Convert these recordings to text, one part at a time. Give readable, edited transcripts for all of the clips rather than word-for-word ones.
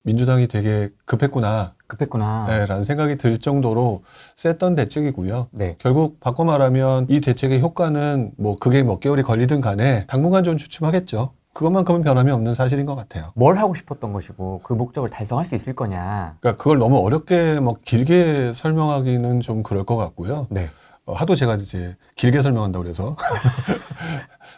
민주당이 되게 급했구나. 급했구나. 네, 라는 생각이 들 정도로 셌던 대책이고요. 네. 결국 바꿔 말하면 이 대책의 효과는 뭐 그게 몇 개월이 걸리든 간에 당분간 좀 주춤하겠죠. 그것만큼은 변함이 없는 사실인 것 같아요. 뭘 하고 싶었던 것이고 그 목적을 달성할 수 있을 거냐. 그러니까 그걸 너무 어렵게 뭐 길게 설명하기는 좀 그럴 것 같고요. 네. 하도 제가 이제 길게 설명한다고 그래서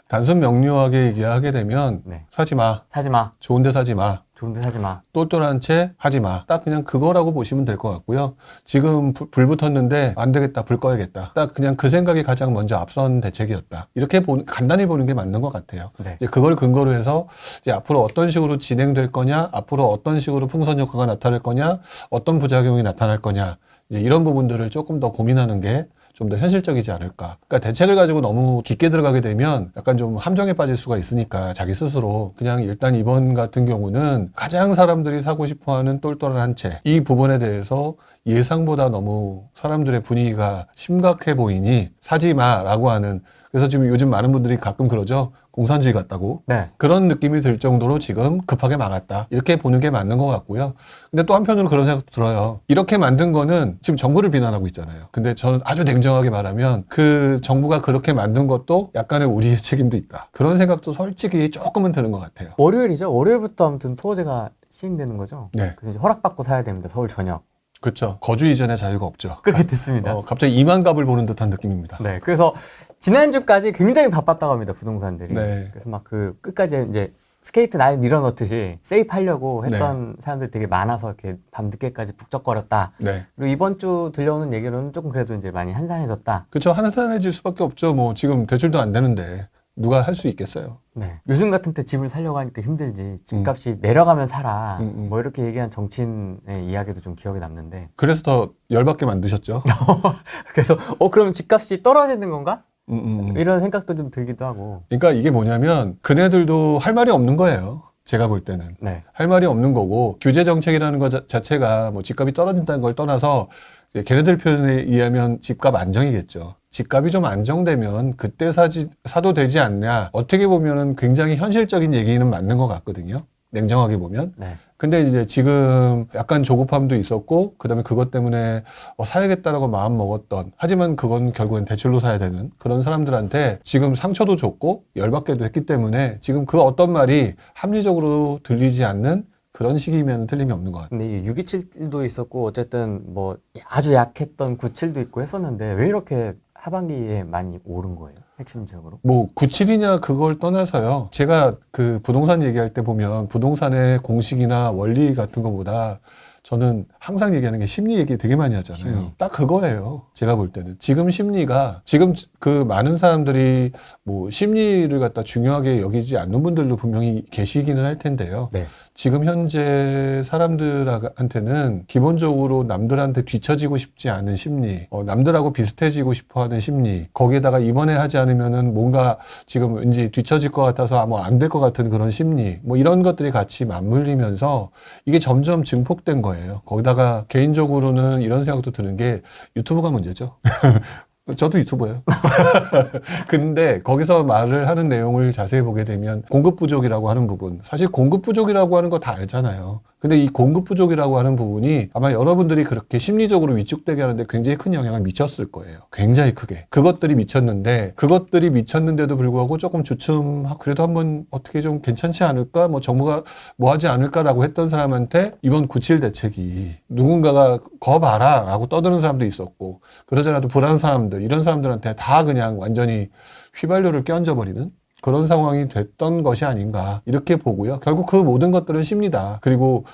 단순 명료하게 얘기하게 되면 네. 사지 마. 사지 마. 좋은데 사지 마. 좋은데 사지 마. 똘똘한 채 하지 마. 딱 그냥 그거라고 보시면 될 것 같고요. 지금 불 붙었는데 안 되겠다. 불 꺼야겠다. 딱 그냥 그 생각이 가장 먼저 앞선 대책이었다. 이렇게 간단히 보는 게 맞는 것 같아요. 네. 이제 그걸 근거로 해서 이제 앞으로 어떤 식으로 진행될 거냐, 앞으로 어떤 식으로 풍선 효과가 나타날 거냐, 어떤 부작용이 나타날 거냐, 이제 이런 부분들을 조금 더 고민하는 게 좀 더 현실적이지 않을까. 그러니까 대책을 가지고 너무 깊게 들어가게 되면 약간 좀 함정에 빠질 수가 있으니까 자기 스스로 그냥 일단 이번 같은 경우는 가장 사람들이 사고 싶어하는 똘똘한 채 이 부분에 대해서 예상보다 너무 사람들의 분위기가 심각해 보이니 사지 마라고 하는, 그래서 지금 요즘 많은 분들이 가끔 그러죠. 공산주의 같다고. 네. 그런 느낌이 들 정도로 지금 급하게 막았다. 이렇게 보는 게 맞는 것 같고요. 근데 또 한편으로 그런 생각도 들어요. 이렇게 만든 거는 지금 정부를 비난하고 있잖아요. 근데 저는 아주 냉정하게 말하면 그 정부가 그렇게 만든 것도 약간의 우리의 책임도 있다. 그런 생각도 솔직히 조금은 드는 것 같아요. 월요일이죠. 월요일부터 아무튼 토어제가 시행되는 거죠. 네. 그래서 이제 허락받고 사야 됩니다. 서울 전역. 그렇죠. 거주 이전의 자유가 없죠. 그렇게 됐습니다. 갑자기 이만갑을 보는 듯한 느낌입니다. 네. 그래서 지난주까지 굉장히 바빴다고 합니다. 부동산들이. 네. 그래서 막 그 끝까지 이제 스케이트 날 밀어넣듯이 세입하려고 했던 사람들 되게 많아서 이렇게 밤늦게까지 북적거렸다. 네. 그리고 이번 주 들려오는 얘기로는 조금 그래도 이제 많이 한산해졌다. 그렇죠. 한산해질 수밖에 없죠. 뭐 지금 대출도 안 되는데 누가 할 수 있겠어요. 네. 요즘 같은 때 집을 살려고 하니까 힘들지. 집값이 내려가면 사라. 뭐 이렇게 얘기한 정치인의 이야기도 좀 기억에 남는데. 그래서 더 열받게 만드셨죠. 그래서 그러면 집값이 떨어지는 건가? 이런 생각도 좀 들기도 하고. 그러니까 이게 뭐냐면 그네들도 할 말이 없는 거예요. 제가 볼 때는. 네. 할 말이 없는 거고, 규제 정책이라는 것 자체가 뭐 집값이 떨어진다는 걸 떠나서 이제 걔네들 표현에 의하면 집값 안정이겠죠. 집값이 좀 안정되면 그때 사도 되지 않냐. 어떻게 보면은 굉장히 현실적인 얘기는 맞는 것 같거든요. 냉정하게 보면. 네. 근데 이제 지금 약간 조급함도 있었고, 그 다음에 그것 때문에 사야겠다라고 마음 먹었던, 하지만 그건 결국엔 대출로 사야 되는 그런 사람들한테 지금 상처도 줬고 열받게도 했기 때문에 지금 그 어떤 말이 합리적으로 들리지 않는 그런 시기면 틀림이 없는 것 같아요. 근데 이 627도 있었고 어쨌든 뭐 아주 약했던 97도 있고 했었는데 왜 이렇게 하반기에 많이 오른 거예요? 핵심적으로? 뭐 97이냐 그걸 떠나서요. 제가 그 부동산 얘기할 때 보면 부동산의 공식이나 원리 같은 것보다 저는 항상 얘기하는 게 심리 얘기 되게 많이 하잖아요. 심리. 딱 그거예요. 제가 볼 때는. 지금 심리가, 지금 그 많은 사람들이 뭐 심리를 갖다 중요하게 여기지 않는 분들도 분명히 계시기는 할 텐데요. 네. 지금 현재 사람들한테는 기본적으로 남들한테 뒤처지고 싶지 않은 심리, 남들하고 비슷해지고 싶어 하는 심리, 거기에다가 이번에 하지 않으면은 뭔가 지금 왠지 뒤처질 것 같아서 뭐 안 될 것 같은 그런 심리, 뭐 이런 것들이 같이 맞물리면서 이게 점점 증폭된 거예요. 거기다가 개인적으로는 이런 생각도 드는 게 유튜브가 문제죠. 저도 유튜버예요. 근데 거기서 말을 하는 내용을 자세히 보게 되면 공급 부족이라고 하는 부분, 사실 공급 부족이라고 하는 거 다 알잖아요. 근데 이 공급 부족이라고 하는 부분이 아마 여러분들이 그렇게 심리적으로 위축되게 하는데 굉장히 큰 영향을 미쳤을 거예요. 굉장히 크게. 그것들이 미쳤는데도 불구하고 조금 그래도 한번 어떻게 좀 괜찮지 않을까? 뭐 정부가 뭐 하지 않을까라고 했던 사람한테 이번 97 대책이 누군가가 거 봐라 라고 떠드는 사람도 있었고, 그러지 않아도 불안한 사람들, 이런 사람들한테 다 그냥 완전히 휘발유를 끼얹어버리는 그런 상황이 됐던 것이 아닌가 이렇게 보고요. 결국 그 모든 것들은 심리다. 그리고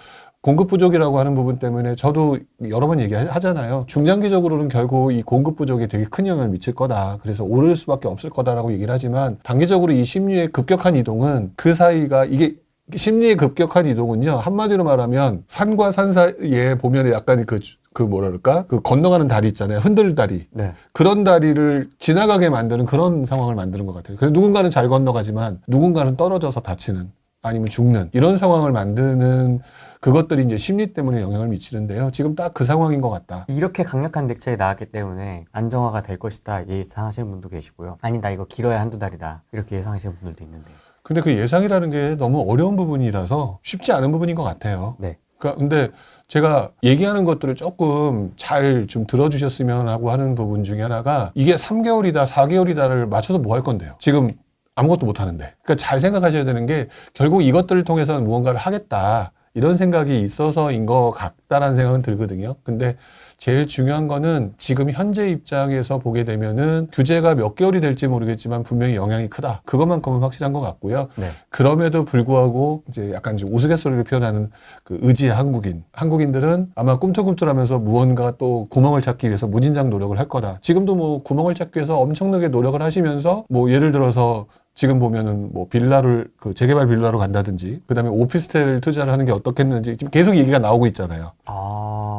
공급 부족이라고 하는 부분 때문에 저도 여러 번 얘기하잖아요. 중장기적으로는 결국 이 공급 부족에 되게 큰 영향을 미칠 거다. 그래서 오를 수밖에 없을 거다라고 얘기를 하지만, 단기적으로 이 심리의 급격한 이동은 그 사이가, 이게 심리의 급격한 이동은요, 한마디로 말하면 산과 산 사이에 보면 약간 그 뭐랄까? 그 건너가는 다리 있잖아요. 흔들 다리. 네. 그런 다리를 지나가게 만드는 그런 상황을 만드는 것 같아요. 그래서 누군가는 잘 건너가지만 누군가는 떨어져서 다치는, 아니면 죽는, 이런 상황을 만드는 그것들이 이제 심리 때문에 영향을 미치는데요. 지금 딱 그 상황인 것 같다. 이렇게 강력한 대책이 나왔기 때문에 안정화가 될 것이다 예상하시는 분도 계시고요. 아니 나 이거 길어야 한두 달이다 이렇게 예상하시는 분들도 있는데. 근데 그 예상이라는 게 너무 어려운 부분이라서 쉽지 않은 부분인 것 같아요. 네. 그러니까 근데 제가 얘기하는 것들을 조금 잘 좀 들어주셨으면 하고 하는 부분 중에 하나가 이게 3개월이다, 4개월이다를 맞춰서 뭐 할 건데요? 지금 아무것도 못 하는데. 그러니까 잘 생각하셔야 되는 게 결국 이것들을 통해서는 무언가를 하겠다. 이런 생각이 있어서인 것 같다라는 생각은 들거든요. 근데 제일 중요한 거는 지금 현재 입장에서 보게 되면은 규제가 몇 개월이 될지 모르겠지만 분명히 영향이 크다. 그것만큼은 확실한 것 같고요. 네. 그럼에도 불구하고 이제 약간 좀 우스갯소리를 표현하는 그 의지의 한국인들은 아마 꿈틀꿈틀하면서 무언가 또 구멍을 찾기 위해서 무진장 노력을 할 거다. 지금도 뭐 구멍을 찾기 위해서 엄청나게 노력을 하시면서 뭐 예를 들어서 지금 보면은 뭐 빌라를 그 재개발 빌라로 간다든지 그다음에 오피스텔 투자를 하는 게 어떻겠는지 지금 계속 얘기가 나오고 있잖아요.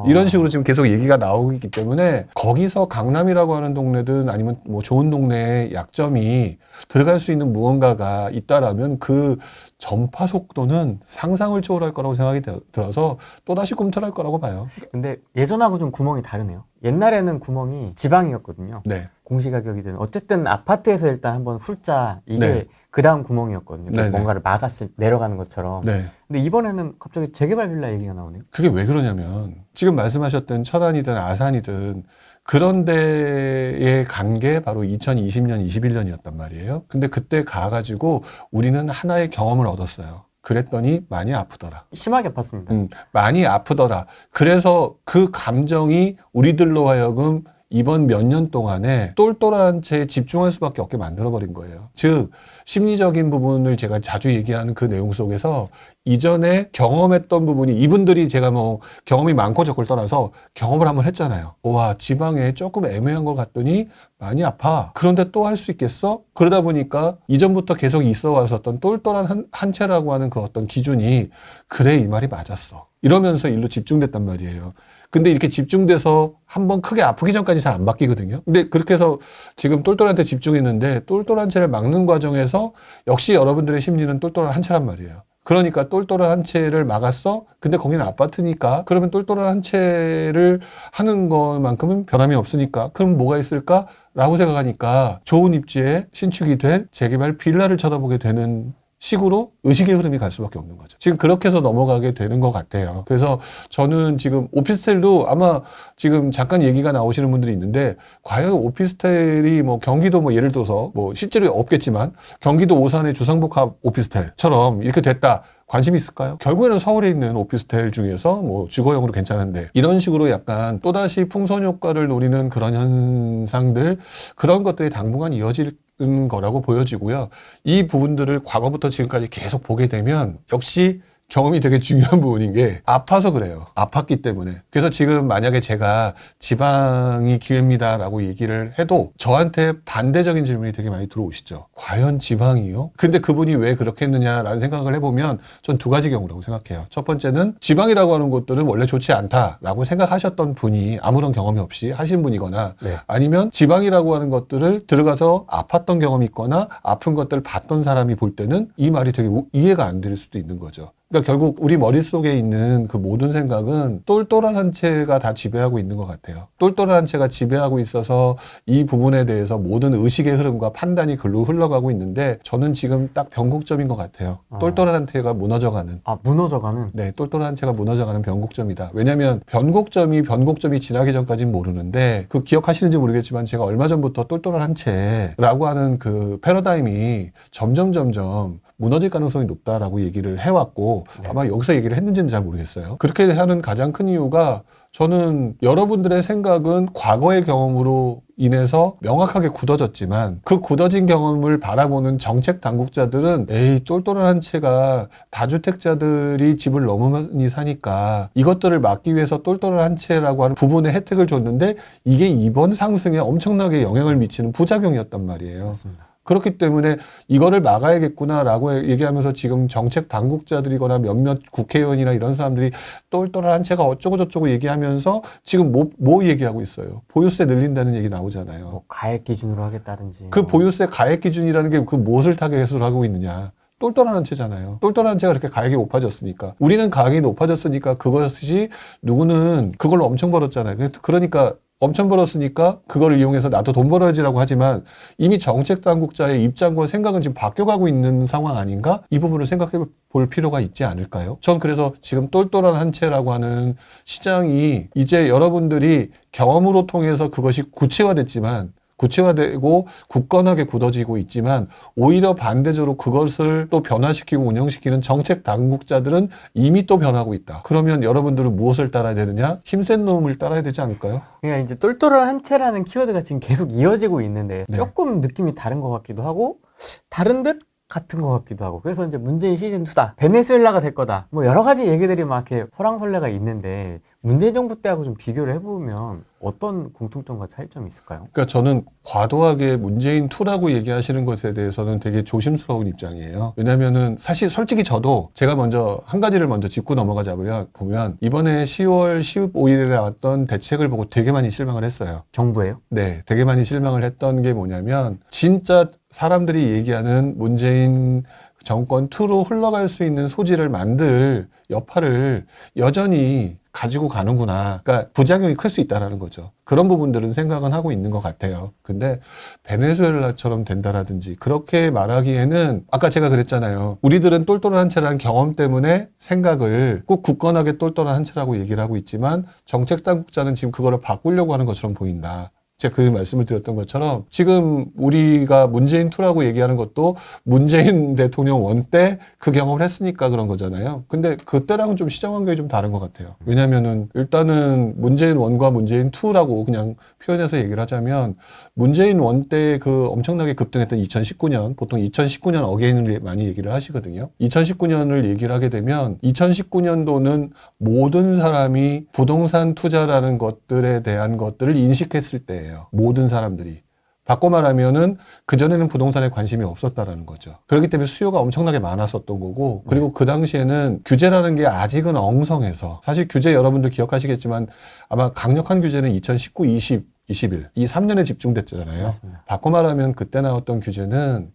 이런 식으로 지금 계속 얘기가 나오고 있기 때문에 거기서 강남이라고 하는 동네든 아니면 뭐 좋은 동네의 약점이 들어갈 수 있는 무언가가 있다라면 그 전파 속도는 상상을 초월할 거라고 생각이 들어서 또다시 꿈틀할 거라고 봐요. 근데 예전하고 좀 구멍이 다르네요. 옛날에는 구멍이 지방이었거든요. 네. 공시가격이든 어쨌든 아파트에서 일단 한번 훑자 이게 네. 그 다음 구멍이었거든요. 네네. 뭔가를 막았을 내려가는 것처럼. 네. 근데 이번에는 갑자기 재개발 빌라 얘기가 나오네요. 그게 왜 그러냐면 지금 말씀하셨던 철안이든 아산이든 그런 데에 간 게 바로 2020년, 21년이었단 말이에요. 근데 그때 가가지고 우리는 하나의 경험을 얻었어요. 그랬더니 많이 아프더라. 심하게 아팠습니다. 많이 아프더라. 그래서 그 감정이 우리들로 하여금 이번 몇 년 동안에 똘똘한 채 집중할 수밖에 없게 만들어버린 거예요. 즉 심리적인 부분을 제가 자주 얘기하는 그 내용 속에서 이전에 경험했던 부분이 이분들이 제가 뭐 경험이 많고 적고를 떠나서 경험을 한번 했잖아요. 와, 지방에 조금 애매한 걸 갔더니 많이 아파. 그런데 또 할 수 있겠어? 그러다 보니까 이전부터 계속 있어 왔었던 똘똘한 한 채라고 하는 그 어떤 기준이 그래, 이 말이 맞았어. 이러면서 일로 집중됐단 말이에요. 근데 이렇게 집중돼서 한번 크게 아프기 전까지 잘 안 바뀌거든요. 근데 그렇게 해서 지금 똘똘한테 집중했는데 똘똘한 채를 막는 과정에서 역시 여러분들의 심리는 똘똘한 한 채란 말이에요. 그러니까 똘똘한 한 채를 막았어? 근데 거기는 아파트니까 그러면 똘똘한 한 채를 하는 것만큼은 변함이 없으니까 그럼 뭐가 있을까? 라고 생각하니까 좋은 입지에 신축이 된 재개발 빌라를 쳐다보게 되는 식으로 의식의 흐름이 갈 수밖에 없는 거죠. 지금 그렇게 해서 넘어가게 되는 것 같아요. 그래서 저는 지금 오피스텔도 아마 지금 잠깐 얘기가 나오시는 분들이 있는데 과연 오피스텔이 뭐 경기도 뭐 예를 들어서 뭐 실제로 없겠지만 경기도 오산의 주상복합 오피스텔처럼 이렇게 됐다. 관심이 있을까요? 결국에는 서울에 있는 오피스텔 중에서 뭐 주거용으로 괜찮은데 이런 식으로 약간 또다시 풍선 효과를 노리는 그런 현상들 그런 것들이 당분간 이어질 거라고 보여지고요. 이 부분들을 과거부터 지금까지 계속 보게 되면 역시 경험이 되게 중요한 부분인 게 아파서 그래요. 아팠기 때문에. 그래서 지금 만약에 제가 지방이 기회입니다라고 얘기를 해도 저한테 반대적인 질문이 되게 많이 들어오시죠. 과연 지방이요? 근데 그분이 왜 그렇게 했느냐라는 생각을 해보면 전 두 가지 경우라고 생각해요. 첫 번째는 지방이라고 하는 곳들은 원래 좋지 않다라고 생각하셨던 분이 아무런 경험이 없이 하신 분이거나 네. 아니면 지방이라고 하는 것들을 들어가서 아팠던 경험이 있거나 아픈 것들을 봤던 사람이 볼 때는 이 말이 되게 이해가 안 될 수도 있는 거죠. 그러니까 결국 우리 머릿속에 있는 그 모든 생각은 똘똘한 한 채가 다 지배하고 있는 것 같아요. 똘똘한 한 채가 지배하고 있어서 이 부분에 대해서 모든 의식의 흐름과 판단이 글로 흘러가고 있는데 저는 지금 딱 변곡점인 것 같아요. 똘똘한 한 채가 무너져가는. 무너져가는? 네, 똘똘한 한 채가 무너져가는 변곡점이다. 왜냐하면 변곡점이 지나기 전까지는 모르는데 그 기억하시는지 모르겠지만 제가 얼마 전부터 똘똘한 한 채라고 하는 그 패러다임이 점점 무너질 가능성이 높다라고 얘기를 해왔고 아마 여기서 얘기를 했는지는 잘 모르겠어요. 그렇게 하는 가장 큰 이유가 저는 여러분들의 생각은 과거의 경험으로 인해서 명확하게 굳어졌지만 그 굳어진 경험을 바라보는 정책 당국자들은 에이 똘똘한 한 채가 다주택자들이 집을 너무 많이 사니까 이것들을 막기 위해서 똘똘한 한 채라고 하는 부분의 혜택을 줬는데 이게 이번 상승에 엄청나게 영향을 미치는 부작용이었단 말이에요. 맞습니다. 그렇기 때문에 이거를 막아야겠구나라고 얘기하면서 지금 정책 당국자들이거나 몇몇 국회의원이나 이런 사람들이 똘똘한 한 채가 어쩌고저쩌고 얘기하면서 지금 뭐 얘기하고 있어요. 보유세 늘린다는 얘기 나오잖아요. 뭐 가액 기준으로 하겠다든지. 그 보유세 가액 기준이라는 게 그 무엇을 타겟으로 하고 있느냐. 똘똘한 한 채잖아요. 똘똘한 한 채가 그렇게 가액이 높아졌으니까. 우리는 가액이 높아졌으니까 그것이 누구는 그걸로 엄청 벌었잖아요. 그러니까 엄청 벌었으니까 그거를 이용해서 나도 돈 벌어야지라고 하지만 이미 정책 당국자의 입장과 생각은 지금 바뀌어가고 있는 상황 아닌가? 이 부분을 생각해 볼 필요가 있지 않을까요? 전 그래서 지금 똘똘한 한 채라고 하는 시장이 이제 여러분들이 경험으로 통해서 그것이 구체화되고 굳건하게 굳어지고 있지만 오히려 반대적으로 그것을 또 변화시키고 운영시키는 정책 당국자들은 이미 또 변하고 있다. 그러면 여러분들은 무엇을 따라야 되느냐? 힘센 놈을 따라야 되지 않을까요? 그러니까 이제 똘똘한 한 채라는 키워드가 지금 계속 이어지고 있는데 네. 조금 느낌이 다른 것 같기도 하고 다른 듯 같은 것 같기도 하고 그래서 이제 문재인 시즌2다 베네수엘라가 될 거다 뭐 여러 가지 얘기들이 막 이렇게 설왕설래가 있는데 문재인 정부 때하고 좀 비교를 해보면 어떤 공통점과 차이점이 있을까요? 그러니까 저는 과도하게 문재인2라고 얘기하시는 것에 대해서는 되게 조심스러운 입장이에요. 왜냐면은 사실 솔직히 저도 제가 먼저 한 가지를 먼저 짚고 넘어가자면 보면 이번에 10월 15일에 나왔던 대책을 보고 되게 많이 실망을 했어요. 정부예요? 네, 되게 많이 실망을 했던 게 뭐냐면 진짜 사람들이 얘기하는 문재인 정권 2로 흘러갈 수 있는 소지를 만들 여파를 여전히 가지고 가는구나. 그러니까 부작용이 클 수 있다라는 거죠. 그런 부분들은 생각은 하고 있는 것 같아요. 근데 베네수엘라처럼 된다라든지 그렇게 말하기에는 아까 제가 그랬잖아요. 우리들은 똘똘한 한 채라는 경험 때문에 생각을 꼭 굳건하게 똘똘한 한 채라고 얘기를 하고 있지만 정책 당국자는 지금 그거를 바꾸려고 하는 것처럼 보인다. 제가 그 말씀을 드렸던 것처럼 지금 우리가 문재인2라고 얘기하는 것도 문재인 대통령 원 때 그 경험을 했으니까 그런 거잖아요. 근데 그때랑은 좀 시장 환경이 좀 다른 것 같아요. 왜냐면은 일단은 문재인 1과 문재인 2라고 그냥 표현해서 얘기를 하자면 문재인 1 때 그 엄청나게 급등했던 2019년, 보통 2019년 어게인을 많이 얘기를 하시거든요. 2019년을 얘기를 하게 되면 2019년도는 모든 사람이 부동산 투자라는 것들에 대한 것들을 인식했을 때예요. 모든 사람들이. 바꿔 말하면은 그전에는 부동산에 관심이 없었다라는 거죠. 그렇기 때문에 수요가 엄청나게 많았었던 거고, 그리고 그 당시에는 규제라는 게 아직은 엉성해서, 사실 규제 여러분들 기억하시겠지만 아마 강력한 규제는 2019, 20, 21, 이 3년에 집중됐잖아요. 맞습니다. 바꿔 말하면 그때 나왔던 규제는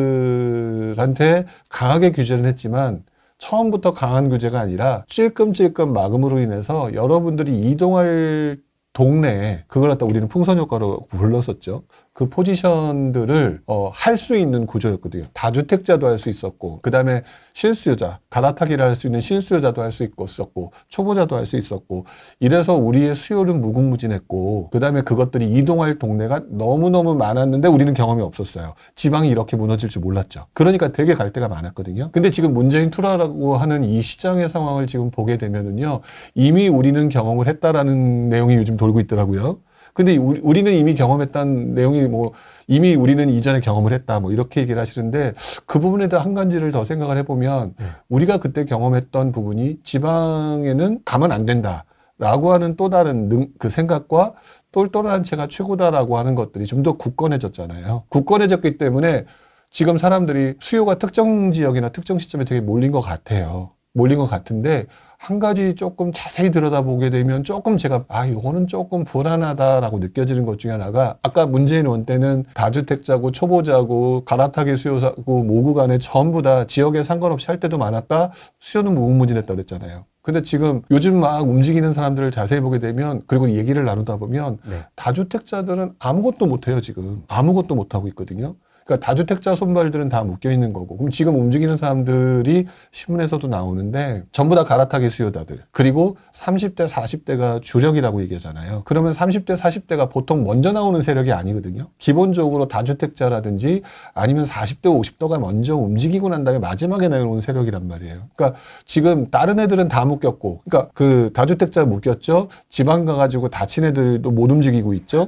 여러분들한테 강하게 규제를 했지만 처음부터 강한 규제가 아니라 찔끔찔끔 막음으로 인해서 여러분들이 이동할 동네에 그걸 갖다 우리는 풍선 효과로 불렀었죠. 그 포지션들을 할 수 있는 구조였거든요. 다주택자도 할 수 있었고, 그 다음에 실수요자, 갈아타기를 할 수 있는 실수요자도 할 수 있었고, 초보자도 할 수 있었고, 이래서 우리의 수요는 무궁무진했고, 그 다음에 그것들이 이동할 동네가 너무너무 많았는데 우리는 경험이 없었어요. 지방이 이렇게 무너질 줄 몰랐죠. 그러니까 되게 갈 데가 많았거든요. 근데 지금 문재인 투라라고 하는 이 시장의 상황을 지금 보게 되면은요, 이미 우리는 경험을 했다라는 내용이 요즘 돌고 있더라고요. 근데 우리는 이미 경험했다는 내용이 뭐 이미 우리는 이전에 경험을 했다 뭐 이렇게 얘기를 하시는데 그 부분에 대한 한 가지를 더 생각을 해보면 우리가 그때 경험했던 부분이 지방에는 가면 안 된다라고 하는 또 다른 그 생각과 똘똘한 채가 최고다라고 하는 것들이 좀 더 굳건해졌잖아요. 굳건해졌기 때문에 지금 사람들이 수요가 특정 지역이나 특정 시점에 되게 몰린 것 같아요. 몰린 것 같은데 한 가지 조금 자세히 들여다보게 되면 조금 제가 요거는 조금 불안하다라고 느껴지는 것 중에 하나가 아까 문재인 원 때는 다주택자고 초보자고 갈아타기 수요자고 모구 간에 전부 다 지역에 상관없이 할 때도 많았다. 수요는 무궁무진했다 그랬잖아요. 근데 지금 요즘 막 움직이는 사람들을 자세히 보게 되면 그리고 얘기를 나누다 보면 다주택자들은 아무것도 못해요. 지금 아무것도 못하고 있거든요. 그러니까 다주택자 손발들은 다 묶여 있는 거고, 그럼 지금 움직이는 사람들이 신문에서도 나오는데 전부 다 갈아타기 수요자들, 그리고 30대, 40대가 주력이라고 얘기하잖아요. 그러면 30대, 40대가 보통 먼저 나오는 세력이 아니거든요. 기본적으로 다주택자라든지 아니면 40대, 50대가 먼저 움직이고 난 다음에 마지막에 나오는 세력이란 말이에요. 그러니까 지금 다른 애들은 다 묶였고, 그러니까 그 다주택자 묶였죠. 지방 가가지고 다친 애들도 못 움직이고 있죠.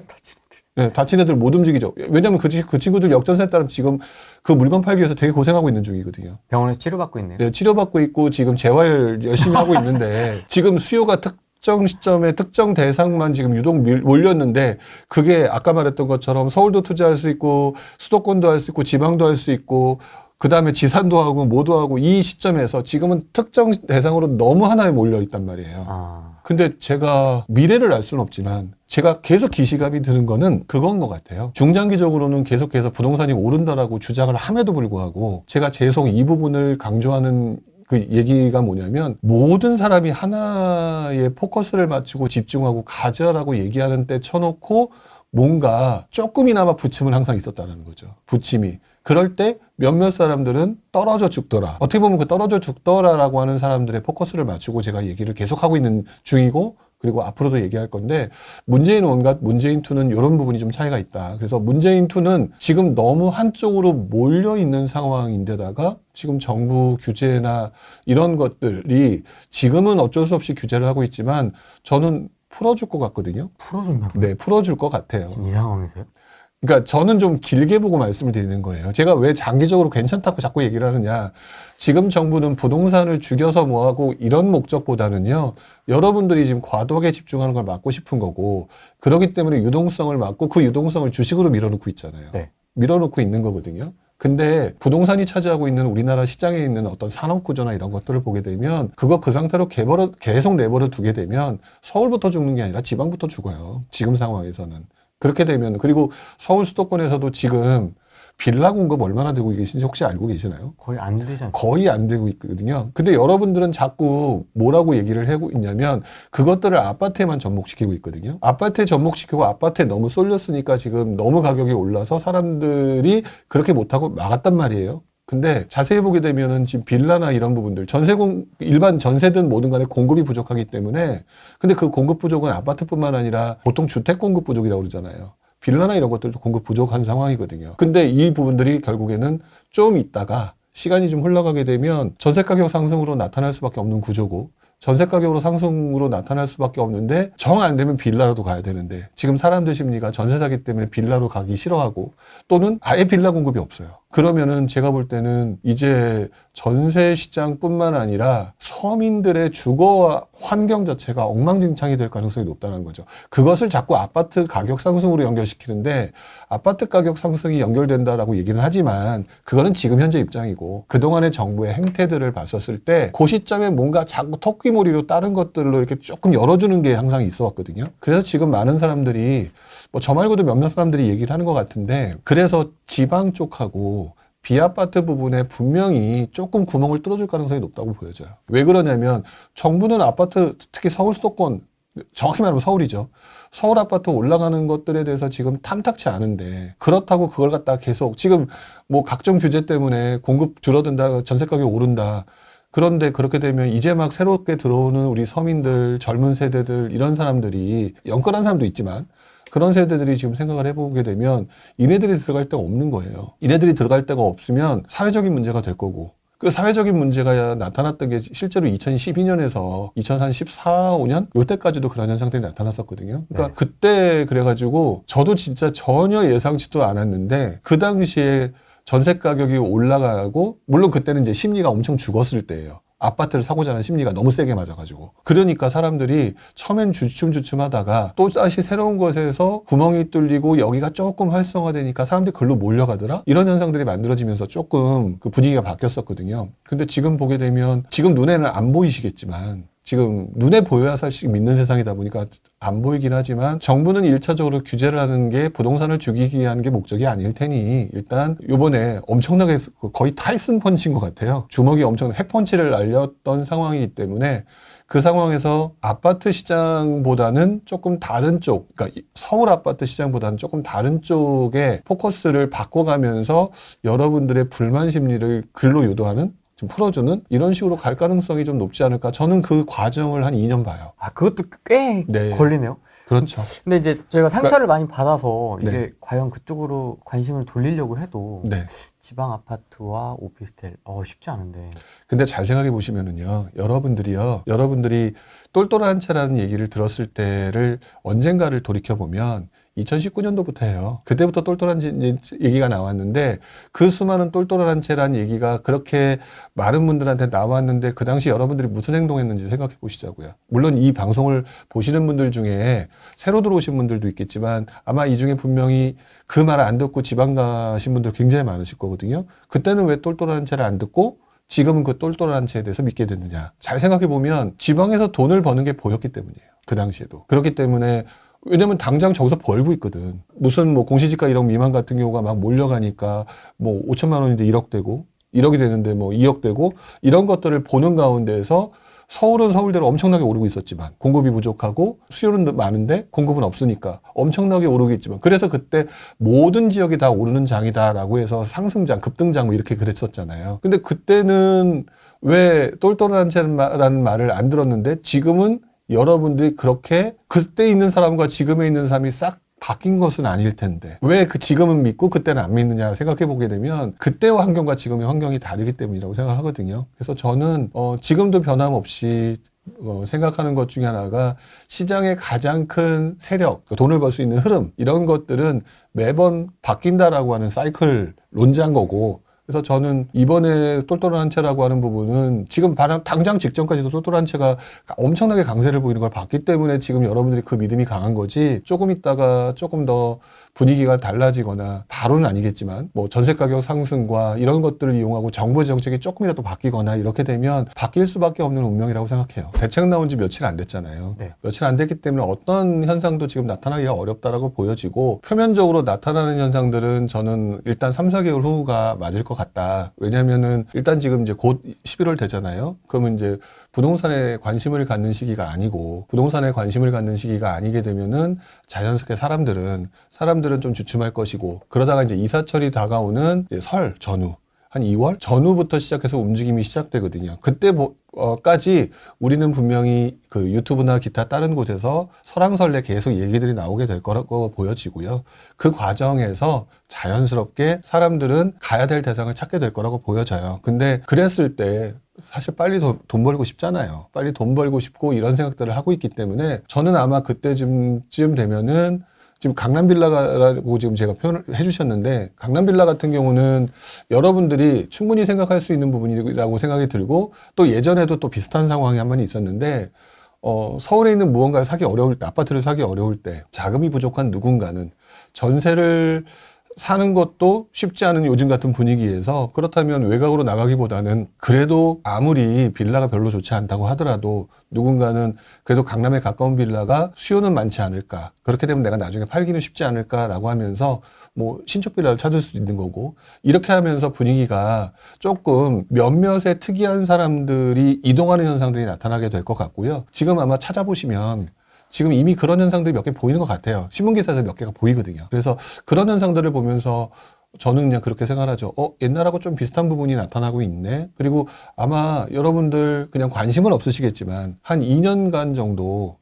네, 다친 애들 못 움직이죠. 왜냐면 그 친구들 역전세에 따라 지금 그 물건 팔기 위해서 되게 고생하고 있는 중이거든요. 병원에서 치료받고 있네요. 네, 치료받고 있고 지금 재활 열심히 하고 있는데 지금 수요가 특정 시점에 특정 대상만 지금 유독 몰렸는데 그게 아까 말했던 것처럼 서울도 투자할 수 있고 수도권도 할 수 있고 지방도 할 수 있고 그 다음에 지산도 하고 뭐도 하고 이 시점에서 지금은 특정 대상으로 너무 하나에 몰려 있단 말이에요. 근데 제가 미래를 알 수는 없지만 제가 계속 기시감이 드는 거는 그건 것 같아요. 중장기적으로는 계속해서 부동산이 오른다라고 주장을 함에도 불구하고 제가 계속 이 부분을 강조하는 그 얘기가 뭐냐면 모든 사람이 하나의 포커스를 맞추고 집중하고 가자라고 얘기하는 때 쳐놓고 뭔가 조금이나마 부침은 항상 있었다는 거죠. 부침이. 그럴 때 몇몇 사람들은 떨어져 죽더라. 어떻게 보면 그 떨어져 죽더라라고 하는 사람들의 포커스를 맞추고 제가 얘기를 계속하고 있는 중이고 그리고 앞으로도 얘기할 건데 문재인 원과 문재인 투는 이런 부분이 좀 차이가 있다. 그래서 문재인 투는 지금 너무 한쪽으로 몰려 있는 상황인데다가 지금 정부 규제나 이런 것들이 지금은 어쩔 수 없이 규제를 하고 있지만 저는 풀어줄 것 같거든요. 풀어줬나 봐요. 네, 풀어줄 것 같아요. 지금 이 상황에서요? 그러니까 저는 좀 길게 보고 말씀을 드리는 거예요. 제가 왜 장기적으로 괜찮다고 자꾸 얘기를 하느냐. 지금 정부는 부동산을 죽여서 뭐하고 이런 목적보다는요. 여러분들이 지금 과도하게 집중하는 걸 막고 싶은 거고 그렇기 때문에 유동성을 막고 그 유동성을 주식으로 밀어놓고 있잖아요. 네. 밀어놓고 있는 거거든요. 근데 부동산이 차지하고 있는 우리나라 시장에 있는 어떤 산업 구조나 이런 것들을 보게 되면 그거 그 상태로 계속 내버려 두게 되면 서울부터 죽는 게 아니라 지방부터 죽어요. 지금 상황에서는. 그렇게 되면 그리고 서울 수도권에서도 지금 빌라 공급 얼마나 되고 계신지 혹시 알고 계시나요? 거의 안 되지 않습니까? 거의 안 되고 있거든요. 근데 여러분들은 자꾸 뭐라고 얘기를 하고 있냐면 그것들을 아파트에만 접목시키고 있거든요. 아파트에 접목시키고 아파트에 너무 쏠렸으니까 지금 너무 가격이 올라서 사람들이 그렇게 못하고 막았단 말이에요. 근데 자세히 보게 되면은 지금 빌라나 이런 부분들 일반 전세든 뭐든 간에 공급이 부족하기 때문에 근데 그 공급 부족은 아파트뿐만 아니라 보통 주택 공급 부족이라고 그러잖아요. 빌라나 이런 것들도 공급 부족한 상황이거든요. 근데 이 부분들이 결국에는 좀 있다가 시간이 좀 흘러가게 되면 전세 가격 상승으로 나타날 수밖에 없는 구조고 전세 가격으로 상승으로 나타날 수밖에 없는데 정 안 되면 빌라로도 가야 되는데 지금 사람들 심리가 전세 사기 때문에 빌라로 가기 싫어하고 또는 아예 빌라 공급이 없어요. 그러면은 제가 볼 때는 이제 전세 시장뿐만 아니라 서민들의 주거 환경 자체가 엉망진창이 될 가능성이 높다는 거죠. 그것을 자꾸 아파트 가격 상승으로 연결시키는데 아파트 가격 상승이 연결된다라고 얘기는 하지만 그거는 지금 현재 입장이고 그동안의 정부의 행태들을 봤었을 때 그 시점에 뭔가 자꾸 토끼몰이로 다른 것들로 이렇게 조금 열어주는 게 항상 있어 왔거든요. 그래서 지금 많은 사람들이 뭐 저 말고도 몇몇 사람들이 얘기를 하는 것 같은데 그래서 지방 쪽하고 비아파트 부분에 분명히 조금 구멍을 뚫어줄 가능성이 높다고 보여져요. 왜 그러냐면 정부는 아파트 특히 서울 수도권 정확히 말하면 서울이죠. 서울 아파트 올라가는 것들에 대해서 지금 탐탁치 않은데 그렇다고 그걸 갖다 계속 지금 뭐 각종 규제 때문에 공급 줄어든다 전세 가격이 오른다. 그런데 그렇게 되면 이제 막 새롭게 들어오는 우리 서민들 젊은 세대들 이런 사람들이 영끌한 사람도 있지만 그런 세대들이 지금 생각을 해보게 되면 이네들이 들어갈 데가 없는 거예요. 이네들이 들어갈 데가 없으면 사회적인 문제가 될 거고 그 사회적인 문제가 나타났던 게 실제로 2012년에서 2014, 5년 요때까지도 그런 현상들이 나타났었거든요. 그러니까 네. 그때 그래가지고 저도 진짜 전혀 예상치도 않았는데 그 당시에 전세 가격이 올라가고 물론 그때는 이제 심리가 엄청 죽었을 때예요. 아파트를 사고자 하는 심리가 너무 세게 맞아가지고. 그러니까 사람들이 처음엔 주춤주춤하다가 또 다시 새로운 곳에서 구멍이 뚫리고 여기가 조금 활성화되니까 사람들이 글로 몰려가더라? 이런 현상들이 만들어지면서 조금 그 분위기가 바뀌었었거든요. 근데 지금 보게 되면 지금 눈에는 안 보이시겠지만 지금 눈에 보여야 사실 믿는 세상이다 보니까 안 보이긴 하지만 정부는 1차적으로 규제를 하는 게 부동산을 죽이기 위한 게 목적이 아닐 테니 일단 요번에 엄청나게 거의 타이슨 펀치인 것 같아요. 주먹이 엄청 핵펀치를 날렸던 상황이기 때문에 그 상황에서 아파트 시장보다는 조금 다른 쪽, 그러니까 서울 아파트 시장보다는 조금 다른 쪽에 포커스를 바꿔가면서 여러분들의 불만 심리를 글로 유도하는 좀 풀어주는 이런 식으로 갈 가능성이 좀 높지 않을까. 저는 그 과정을 한 2년 봐요. 아, 그것도 꽤 네. 걸리네요. 그렇죠. 근데 이제 저희가 상처를 많이 받아서 이게 네. 과연 그쪽으로 관심을 돌리려고 해도 네. 지방 아파트와 오피스텔 쉽지 않은데. 근데 잘 생각해 보시면은요, 여러분들이 똘똘한 채라는 얘기를 들었을 때를 언젠가를 돌이켜 보면 2019년도부터예요. 그때부터 똘똘한 얘기가 나왔는데 그 수많은 똘똘한 채란 얘기가 그렇게 많은 분들한테 나왔는데 그 당시 여러분들이 무슨 행동했는지 생각해 보시자고요. 물론 이 방송을 보시는 분들 중에 새로 들어오신 분들도 있겠지만 아마 이 중에 분명히 그 말 안 듣고 지방 가신 분들 굉장히 많으실 거거든요. 그때는 왜 똘똘한 채를 안 듣고 지금은 그 똘똘한 채에 대해서 믿게 됐느냐. 잘 생각해 보면 지방에서 돈을 버는 게 보였기 때문이에요. 그 당시에도. 그렇기 때문에 왜냐면 당장 저기서 벌고 있거든. 무슨 뭐 공시지가 1억 미만 같은 경우가 막 몰려가니까 뭐 5천만 원인데 1억 되고 1억이 되는데 뭐 2억 되고 이런 것들을 보는 가운데에서 서울은 서울대로 엄청나게 오르고 있었지만 공급이 부족하고 수요는 많은데 공급은 없으니까 엄청나게 오르고 있지만 그래서 그때 모든 지역이 다 오르는 장이다라고 해서 상승장, 급등장 뭐 이렇게 그랬었잖아요. 근데 그때는 왜 똘똘한 채라는 말을 안 들었는데 지금은 여러분들이 그렇게 그때 있는 사람과 지금에 있는 사람이 싹 바뀐 것은 아닐 텐데 왜 그 지금은 믿고 그때는 안 믿느냐 생각해 보게 되면 그때의 환경과 지금의 환경이 다르기 때문이라고 생각하거든요. 그래서 저는 지금도 변함없이 생각하는 것 중에 하나가 시장의 가장 큰 세력, 돈을 벌 수 있는 흐름 이런 것들은 매번 바뀐다라고 하는 사이클 논지한 거고 그래서 저는 이번에 똘똘한 채라고 하는 부분은 지금 당장 직전까지도 똘똘한 채가 엄청나게 강세를 보이는 걸 봤기 때문에 지금 여러분들이 그 믿음이 강한 거지 조금 있다가 조금 더 분위기가 달라지거나 바로는 아니겠지만 뭐 전세 가격 상승과 이런 것들을 이용하고 정부 정책이 조금이라도 바뀌거나 이렇게 되면 바뀔 수밖에 없는 운명이라고 생각해요. 대책 나온 지 며칠 안 됐잖아요. 네. 며칠 안 됐기 때문에 어떤 현상도 지금 나타나기가 어렵다라고 보여지고 표면적으로 나타나는 현상들은 저는 일단 3, 4개월 후가 맞을 것 같다. 왜냐면은 일단 지금 이제 곧 11월 되잖아요. 그러면 이제 부동산에 관심을 갖는 시기가 아니고 부동산에 관심을 갖는 시기가 아니게 되면은 자연스럽게 사람들은 좀 주춤할 것이고 그러다가 이제 이사철이 다가오는 이제 설 전후 한 2월 전후부터 시작해서 움직임이 시작되거든요. 그때까지 우리는 분명히 그 유튜브나 기타 다른 곳에서 설왕설래 계속 얘기들이 나오게 될 거라고 보여지고요. 그 과정에서 자연스럽게 사람들은 가야 될 대상을 찾게 될 거라고 보여져요. 근데 그랬을 때 사실 빨리 돈 벌고 싶잖아요. 빨리 돈 벌고 싶고 이런 생각들을 하고 있기 때문에 저는 아마 그때쯤 되면은 지금 강남빌라라고 지금 제가 표현을 해주셨는데 강남빌라 같은 경우는 여러분들이 충분히 생각할 수 있는 부분이라고 생각이 들고 또 예전에도 또 비슷한 상황이 한 번 있었는데 서울에 있는 무언가를 사기 어려울 때 아파트를 사기 어려울 때 자금이 부족한 누군가는 전세를 사는 것도 쉽지 않은 요즘 같은 분위기에서 그렇다면 외곽으로 나가기보다는 그래도 아무리 빌라가 별로 좋지 않다고 하더라도 누군가는 그래도 강남에 가까운 빌라가 수요는 많지 않을까 그렇게 되면 내가 나중에 팔기는 쉽지 않을까라고 하면서 뭐 신축 빌라를 찾을 수 있는 거고 이렇게 하면서 분위기가 조금 몇몇의 특이한 사람들이 이동하는 현상들이 나타나게 될 것 같고요. 지금 아마 찾아보시면 지금 이미 그런 현상들이 몇 개 보이는 것 같아요. 신문기사에서 몇 개가 보이거든요. 그래서 그런 현상들을 보면서 저는 그냥 그렇게 생각하죠. 옛날하고 좀 비슷한 부분이 나타나고 있네. 그리고 아마 여러분들 그냥 관심은 없으시겠지만 한 2년간 정도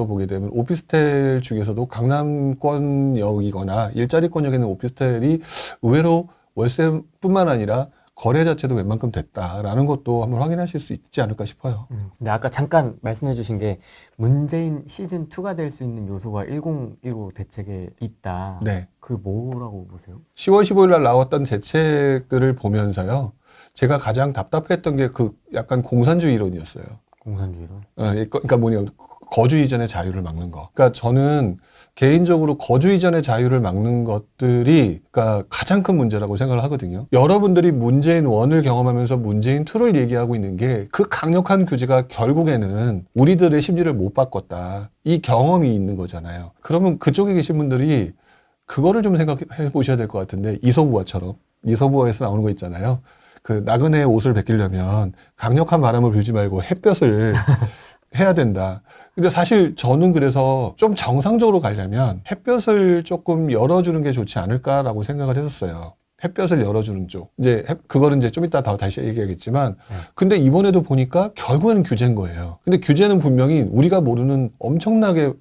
보게 되면 오피스텔 중에서도 강남권역이거나 일자리권역에 있는 오피스텔이 의외로 월세뿐만 아니라 거래 자체도 웬만큼 됐다라는 것도 한번 확인하실 수 있지 않을까 싶어요. 근데 아까 잠깐 말씀해 주신 게 문재인 시즌2가 될 수 있는 요소가 1015 대책에 있다. 네. 그 뭐라고 보세요? 10월 15일 날 나왔던 대책들을 보면서요. 제가 가장 답답했던 게 그 약간 공산주의 이론이었어요. 공산주의로? 그러니까 뭐냐, 거주 이전의 자유를 막는 거. 그러니까 저는 개인적으로 거주 이전의 자유를 막는 것들이 그러니까 가장 큰 문제라고 생각을 하거든요. 여러분들이 문재인 1을 경험하면서 문재인 2를 얘기하고 있는 게 그 강력한 규제가 결국에는 우리들의 심리를 못 바꿨다. 이 경험이 있는 거잖아요. 그러면 그쪽에 계신 분들이 그거를 좀 생각해 보셔야 될 것 같은데 이소부화처럼 이소부화에서 나오는 거 있잖아요. 그 나그네의 옷을 벗기려면 강력한 바람을 불지 말고 햇볕을 해야 된다. 근데 사실 저는 그래서 좀 정상적으로 가려면 햇볕을 조금 열어주는 게 좋지 않을까라고 생각을 했었어요. 햇볕을 열어주는 쪽. 그거는 좀 이따 다시 얘기하겠지만, 근데 이번에도 보니까 결국에는 규제인 거예요. 근데 규제는 분명히 우리가 모르는 엄청나게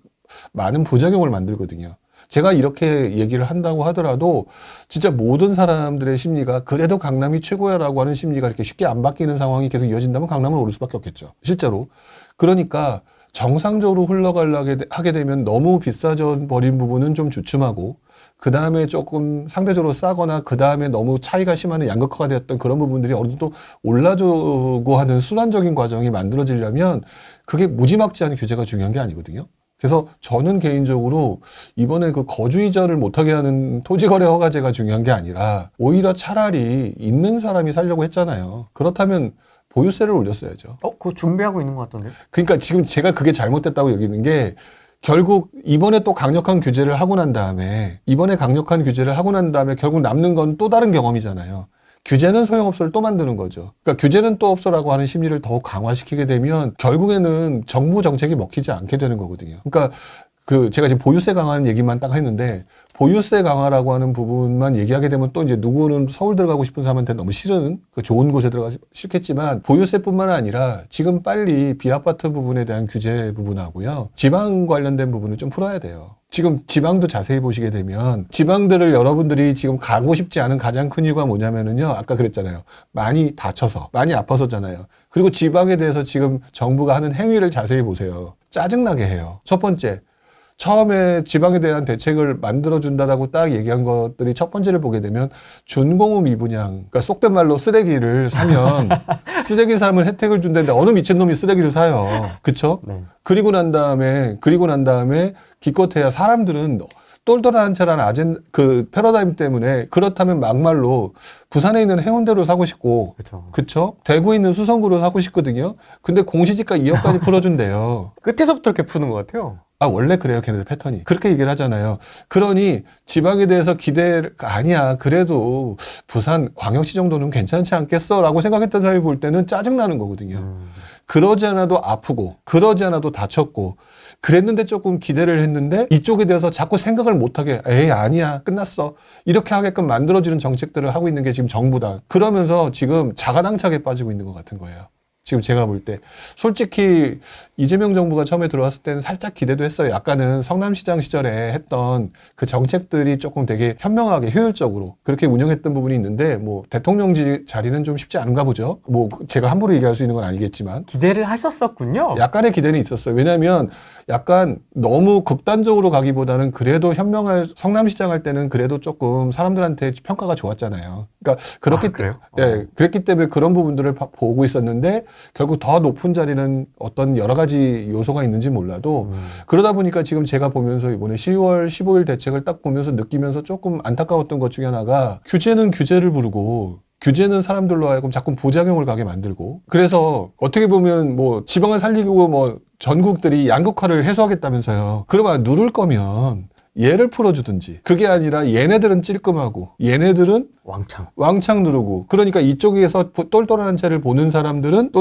많은 부작용을 만들거든요. 제가 이렇게 얘기를 한다고 하더라도 진짜 모든 사람들의 심리가 그래도 강남이 최고야라고 하는 심리가 이렇게 쉽게 안 바뀌는 상황이 계속 이어진다면 강남은 오를 수밖에 없겠죠. 실제로. 그러니까 정상적으로 하게 되면 너무 비싸져 버린 부분은 좀 주춤하고 그 다음에 조금 상대적으로 싸거나 그 다음에 너무 차이가 심한 양극화가 되었던 그런 부분들이 어느 정도 올라주고 하는 순환적인 과정이 만들어지려면 그게 무지막지한 규제가 중요한 게 아니거든요. 그래서 저는 개인적으로 이번에 그 거주 이전을 못하게 하는 토지거래 허가제가 중요한 게 아니라 오히려 차라리 있는 사람이 살려고 했잖아요. 그렇다면 보유세를 올렸어야죠. 그거 준비하고 있는 것 같던데? 그러니까 지금 제가 그게 잘못됐다고 여기는 게 결국 이번에 또 강력한 규제를 하고 난 다음에 결국 남는 건 또 다른 경험이잖아요. 규제는 소용없어를 또 만드는 거죠. 그러니까 규제는 또 없어라고 하는 심리를 더욱 강화시키게 되면 결국에는 정부 정책이 먹히지 않게 되는 거거든요. 그러니까 제가 지금 보유세 강화하는 얘기만 딱 했는데 보유세 강화라고 하는 부분만 얘기하게 되면 또 이제 누구는 서울 들어가고 싶은 사람한테 너무 싫은 그 좋은 곳에 들어가기 싫겠지만 보유세뿐만 아니라 지금 빨리 비아파트 부분에 대한 규제 부분하고요. 지방 관련된 부분을 좀 풀어야 돼요. 지금 지방도 자세히 보시게 되면 지방들을 여러분들이 지금 가고 싶지 않은 가장 큰 이유가 뭐냐면은요. 아까 그랬잖아요. 많이 다쳐서, 많이 아파서잖아요. 그리고 지방에 대해서 지금 정부가 하는 행위를 자세히 보세요. 짜증나게 해요. 첫 번째, 처음에 지방에 대한 대책을 만들어준다라고 딱 얘기한 것들이 첫 번째를 보게 되면 준공업 미분양, 그러니까 속된 말로 쓰레기를 사면 쓰레기 사면 혜택을 준다는데 어느 미친놈이 쓰레기를 사요. 그쵸? 네. 그리고 난 다음에 기껏해야 사람들은 똘똘한 채라는 그 패러다임 때문에 그렇다면 막말로 부산에 있는 해운대로 사고 싶고, 그쵸. 그쵸? 대구에 있는 수성구로 사고 싶거든요. 근데 공시지가 2억까지 풀어준대요. 끝에서부터 이렇게 푸는 것 같아요. 원래 그래요, 걔네들 패턴이. 그렇게 얘기를 하잖아요. 그러니 지방에 대해서 아니야. 그래도 부산 광역시 정도는 괜찮지 않겠어? 라고 생각했던 사람이 볼 때는 짜증나는 거거든요. 그러지 않아도 아프고, 그러지 않아도 다쳤고, 그랬는데 조금 기대를 했는데 이쪽에 대해서 자꾸 생각을 못하게 에이 아니야 끝났어 이렇게 하게끔 만들어지는 정책들을 하고 있는 게 지금 정부다. 그러면서 지금 자가당착에 빠지고 있는 것 같은 거예요. 지금 제가 볼 때 솔직히 이재명 정부가 처음에 들어왔을 때는 살짝 기대도 했어요. 약간은 성남시장 시절에 했던 그 정책들이 조금 되게 현명하게 효율적으로 그렇게 운영했던 부분이 있는데 뭐 대통령직 자리는 좀 쉽지 않은가 보죠. 뭐 제가 함부로 얘기할 수 있는 건 아니겠지만 기대를 하셨었군요. 약간의 기대는 있었어요. 왜냐하면 약간 너무 극단적으로 가기보다는 그래도 현명할 성남시장 할 때는 그래도 조금 사람들한테 평가가 좋았잖아요. 그러니까 그래요? 예, 그랬기 때문에 그런 부분들을 보고 있었는데 결국 더 높은 자리는 어떤 여러 가지 요소가 있는지 몰라도 그러다 보니까 지금 제가 보면서 이번에 10월 15일 대책을 딱 보면서 느끼면서 조금 안타까웠던 것 중에 하나가 규제는 규제를 부르고 규제는 사람들로 하여금 자꾸 부작용을 가게 만들고 그래서 어떻게 보면 뭐 지방을 살리고 뭐 전국들이 양극화를 해소하겠다면서요. 그러면 누를 거면 얘를 풀어주든지 그게 아니라 얘네들은 찔끔하고 얘네들은 왕창 누르고 그러니까 이쪽에서 똘똘한 채를 보는 사람들은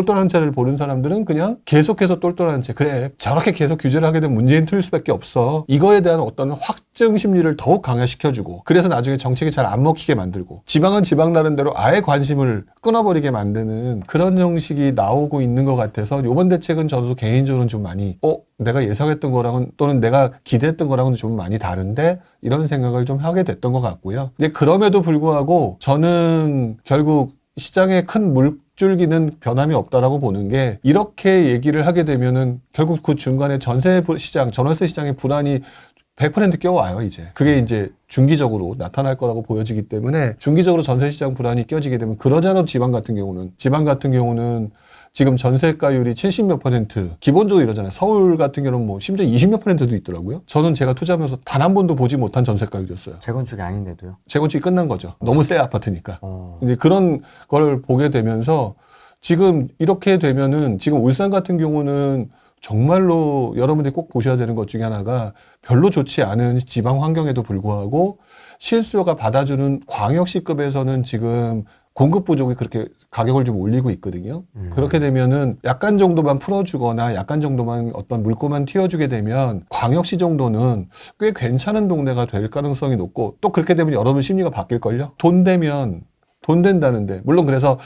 그냥 계속해서 똘똘한 채 그래 저렇게 계속 규제를 하게 되면 문재인 틀릴 수밖에 없어 이거에 대한 어떤 확증 심리를 더욱 강화시켜주고 그래서 나중에 정책이 잘 안 먹히게 만들고 지방은 지방 나름대로 아예 관심을 끊어버리게 만드는 그런 형식이 나오고 있는 것 같아서 이번 대책은 저도 개인적으로는 좀 많이 내가 예상했던 거랑은 또는 내가 기대했던 거랑은 좀 많이 다른데 이런 생각을 좀 하게 됐던 것 같고요. 근데 그럼에도 불구하고 저는 결국 시장의 큰 물줄기는 변함이 없다라고 보는 게 이렇게 얘기를 하게 되면은 결국 그 중간에 전월세 시장의 불안이 100% 껴와요, 이제. 그게 이제 중기적으로 나타날 거라고 보여지기 때문에 중기적으로 전세 시장 불안이 껴지게 되면 그러지 않아도 지방 같은 경우는 지금 전세가율이 70몇 %, 기본적으로 이러잖아요. 서울 같은 경우는 뭐 심지어 20몇 %도 있더라고요. 저는 제가 투자하면서 단 한 번도 보지 못한 전세가율이었어요. 재건축이 아닌데도요? 재건축이 끝난 거죠. 너무 새 아파트니까. 이제 그런 걸 보게 되면서 지금 이렇게 되면은 지금 울산 같은 경우는 정말로 여러분들이 꼭 보셔야 되는 것 중에 하나가 별로 좋지 않은 지방 환경에도 불구하고 실수요가 받아주는 광역시급에서는 지금 공급 부족이 그렇게 가격을 좀 올리고 있거든요. 그렇게 되면은 약간 정도만 풀어주거나 약간 정도만 어떤 물꼬만 틔워주게 되면 광역시 정도는 꽤 괜찮은 동네가 될 가능성이 높고 또 그렇게 되면 여러분 심리가 바뀔걸요? 돈 된다는데. 물론 그래서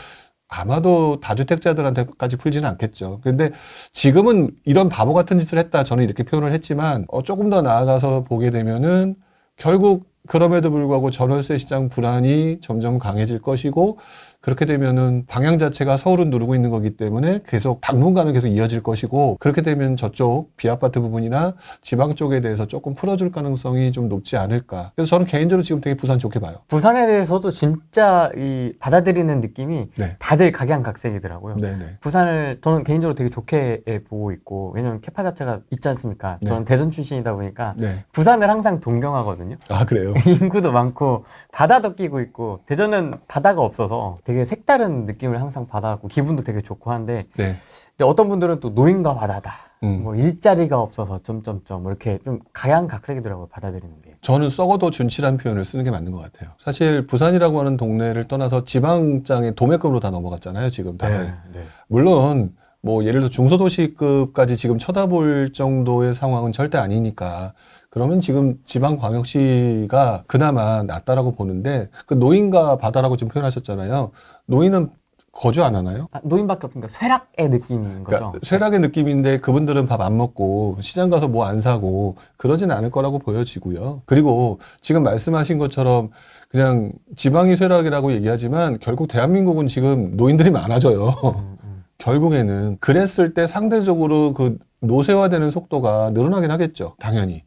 아마도 다주택자들한테까지 풀지는 않겠죠. 근데 지금은 이런 바보 같은 짓을 했다. 저는 이렇게 표현을 했지만 조금 더 나아가서 보게 되면은 결국 그럼에도 불구하고 전월세 시장 불안이 점점 강해질 것이고 그렇게 되면은 방향 자체가 서울은 누르고 있는 거기 때문에 계속 당분간은 계속 이어질 것이고 그렇게 되면 저쪽 비아파트 부분이나 지방 쪽에 대해서 조금 풀어줄 가능성이 좀 높지 않을까. 그래서 저는 개인적으로 지금 되게 부산 좋게 봐요. 부산에 대해서도 진짜 이 받아들이는 느낌이 네. 다들 각양각색이더라고요. 네네. 부산을 저는 개인적으로 되게 좋게 보고 있고 왜냐면 캐파 자체가 있지 않습니까? 네. 저는 대전 출신이다 보니까 네. 부산을 항상 동경하거든요. 아, 그래요? 인구도 많고 바다도 끼고 있고 대전은 바다가 없어서 되게 색다른 느낌을 항상 받아갖고 기분도 되게 좋고 한데 네. 근데 어떤 분들은 또 노인과 바다다 음. 뭐 일자리가 없어서 점점점 뭐 이렇게 좀 각양각색이더라고요 받아들이는 게. 저는 썩어도 준치란 표현을 쓰는 게 맞는 것 같아요. 사실 부산이라고 하는 동네를 떠나서 지방장의 도매급으로 다 넘어갔잖아요, 지금 다들. 네. 물론 뭐 예를 들어 중소도시급까지 지금 쳐다볼 정도의 상황은 절대 아니니까 그러면 지금 지방광역시가 그나마 낫다라고 보는데 그 노인과 바다라고 지금 표현하셨잖아요. 노인은 거주 안 하나요? 노인밖에 없으니까 쇠락의 느낌인 거죠. 그러니까 쇠락의 느낌인데 그분들은 밥 안 먹고 시장 가서 뭐 안 사고 그러진 않을 거라고 보여지고요. 그리고 지금 말씀하신 것처럼 그냥 지방이 쇠락이라고 얘기하지만 결국 대한민국은 지금 노인들이 많아져요. 결국에는 그랬을 때 상대적으로 그 노쇠화되는 속도가 늘어나긴 하겠죠. 당연히.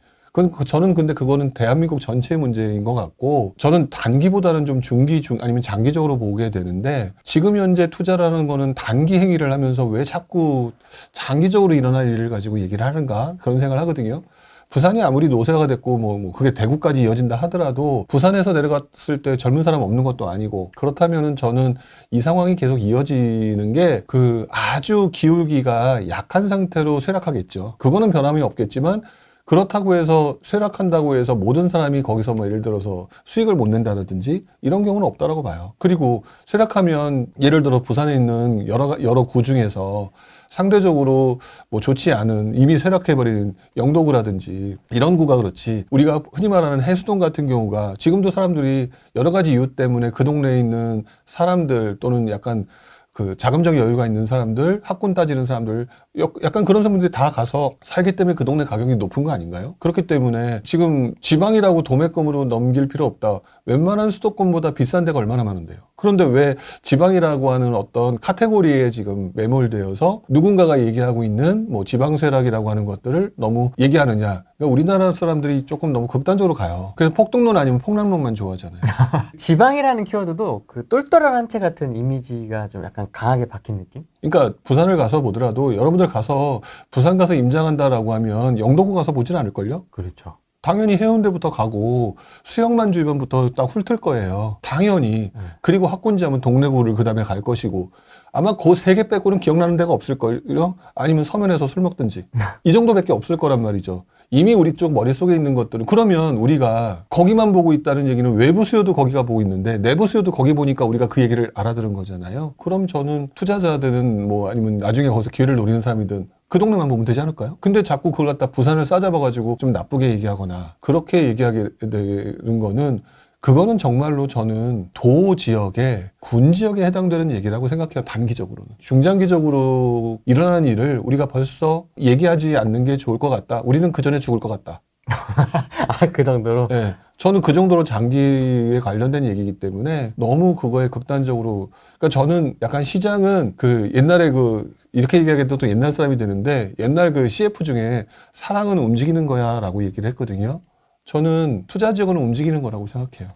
저는 근데 그거는 대한민국 전체의 문제인 것 같고 저는 단기보다는 좀 아니면 장기적으로 보게 되는데 지금 현재 투자라는 거는 단기 행위를 하면서 왜 자꾸 장기적으로 일어날 일을 가지고 얘기를 하는가 그런 생각을 하거든요. 부산이 아무리 노쇠화가 됐고 그게 대구까지 이어진다 하더라도 부산에서 내려갔을 때 젊은 사람 없는 것도 아니고 그렇다면은 저는 이 상황이 계속 이어지는 게 그 아주 기울기가 약한 상태로 쇠락하겠죠. 그거는 변함이 없겠지만 그렇다고 해서 쇠락한다고 해서 모든 사람이 거기서 뭐 예를 들어서 수익을 못 낸다든지 이런 경우는 없다라고 봐요. 그리고 쇠락하면 예를 들어 부산에 있는 여러 구 중에서 상대적으로 뭐 좋지 않은 이미 쇠락해버린 영도구라든지 이런 구가 그렇지 우리가 흔히 말하는 해수동 같은 경우가 지금도 사람들이 여러 가지 이유 때문에 그 동네에 있는 사람들 또는 약간 그 자금적 여유가 있는 사람들, 학군 따지는 사람들, 약간 그런 사람들이 다 가서 살기 때문에 그 동네 가격이 높은 거 아닌가요? 그렇기 때문에 지금 지방이라고 도매금으로 넘길 필요 없다. 웬만한 수도권보다 비싼 데가 얼마나 많은데요. 그런데 왜 지방이라고 하는 어떤 카테고리에 지금 매몰되어서 누군가가 얘기하고 있는 뭐 지방세락이라고 하는 것들을 너무 얘기하느냐. 그러니까 우리나라 사람들이 조금 너무 극단적으로 가요. 그래서 폭동론 아니면 폭락론만 좋아하잖아요. 지방이라는 키워드도 그 똘똘한 한 채 같은 이미지가 좀 약간 강하게 박힌 느낌? 그러니까 부산을 가서 보더라도 여러분들 가서 부산 가서 임장한다라고 하면 영도구 가서 보진 않을걸요? 그렇죠. 당연히 해운대부터 가고 수영만 주변부터 딱 훑을 거예요. 당연히. 그리고 학군지하면 동래구를 그 다음에 갈 것이고 아마 그 세 개 빼고는 기억나는 데가 없을걸요? 아니면 서면에서 술 먹든지 이 정도밖에 없을 거란 말이죠. 이미 우리 쪽 머릿속에 있는 것들은 그러면 우리가 거기만 보고 있다는 얘기는 외부 수요도 거기가 보고 있는데 내부 수요도 거기 보니까 우리가 그 얘기를 알아들은 거잖아요. 그럼 저는 투자자들은 뭐 아니면 나중에 거기서 기회를 노리는 사람이든 그 동네만 보면 되지 않을까요? 근데 자꾸 그걸 갖다 부산을 싸잡아가지고 좀 나쁘게 얘기하거나 그렇게 얘기하게 되는 거는 그거는 정말로 저는 도 지역에 군 지역에 해당되는 얘기라고 생각해요. 단기적으로는. 중장기적으로 일어나는 일을 우리가 벌써 얘기하지 않는 게 좋을 것 같다. 우리는 그 전에 죽을 것 같다. 그 정도로? 네. 저는 그 정도로 장기에 관련된 얘기이기 때문에 너무 그거에 극단적으로 그러니까 저는 약간 시장은 그 옛날에 이렇게 얘기하기도 또 옛날 사람이 되는데 옛날 그 CF 중에 사랑은 움직이는 거야 라고 얘기를 했거든요. 저는 투자 지역은 움직이는 거라고 생각해요.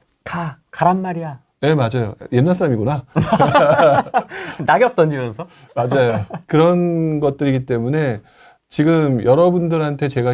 가란 말이야. 네, 맞아요. 옛날 사람이구나. 낙엽 던지면서? 맞아요. 그런 것들이기 때문에 지금 여러분들한테 제가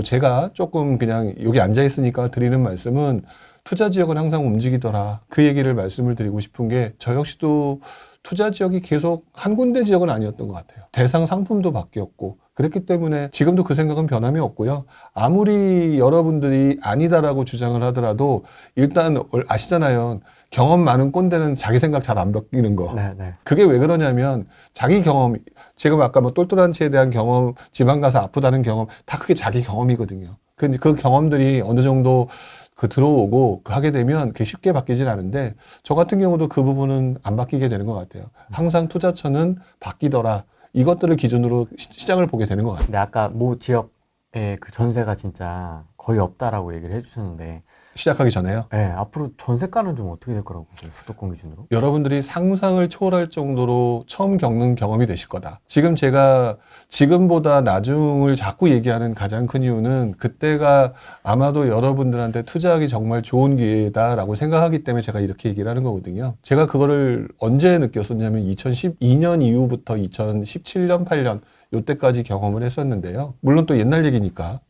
제가 조금 그냥 여기 앉아있으니까 드리는 말씀은 투자 지역은 항상 움직이더라. 그 얘기를 말씀을 드리고 싶은 게 저 역시도 투자 지역이 계속 한 군데 지역은 아니었던 것 같아요. 대상 상품도 바뀌었고 그랬기 때문에 지금도 그 생각은 변함이 없고요. 아무리 여러분들이 아니다라고 주장을 하더라도 일단 아시잖아요. 경험 많은 꼰대는 자기 생각 잘 안 바뀌는 거. 네. 그게 왜 그러냐면 자기 경험, 지금 아까 뭐 똘똘한 채에 대한 경험, 지방 가서 아프다는 경험 다 그게 자기 경험이거든요. 그 경험들이 어느 정도 들어오고 하게 되면 그게 쉽게 바뀌진 않은데 저 같은 경우도 그 부분은 안 바뀌게 되는 것 같아요. 항상 투자처는 바뀌더라. 이것들을 기준으로 시장을 보게 되는 것 같아요. 근데 아까 모 지역에 그 전세가 진짜 거의 없다라고 얘기를 해주셨는데 시작하기 전에요. 네, 앞으로 전세가는 좀 어떻게 될 거라고 보세요? 수도권 기준으로? 여러분들이 상상을 초월할 정도로 처음 겪는 경험이 되실 거다. 지금 제가 지금보다 나중을 자꾸 얘기하는 가장 큰 이유는 그때가 아마도 여러분들한테 투자하기 정말 좋은 기회다라고 생각하기 때문에 제가 이렇게 얘기를 하는 거거든요. 제가 그거를 언제 느꼈었냐면 2012년 이후부터 2017년, 8년 요때까지 경험을 했었는데요. 물론 또 옛날 얘기니까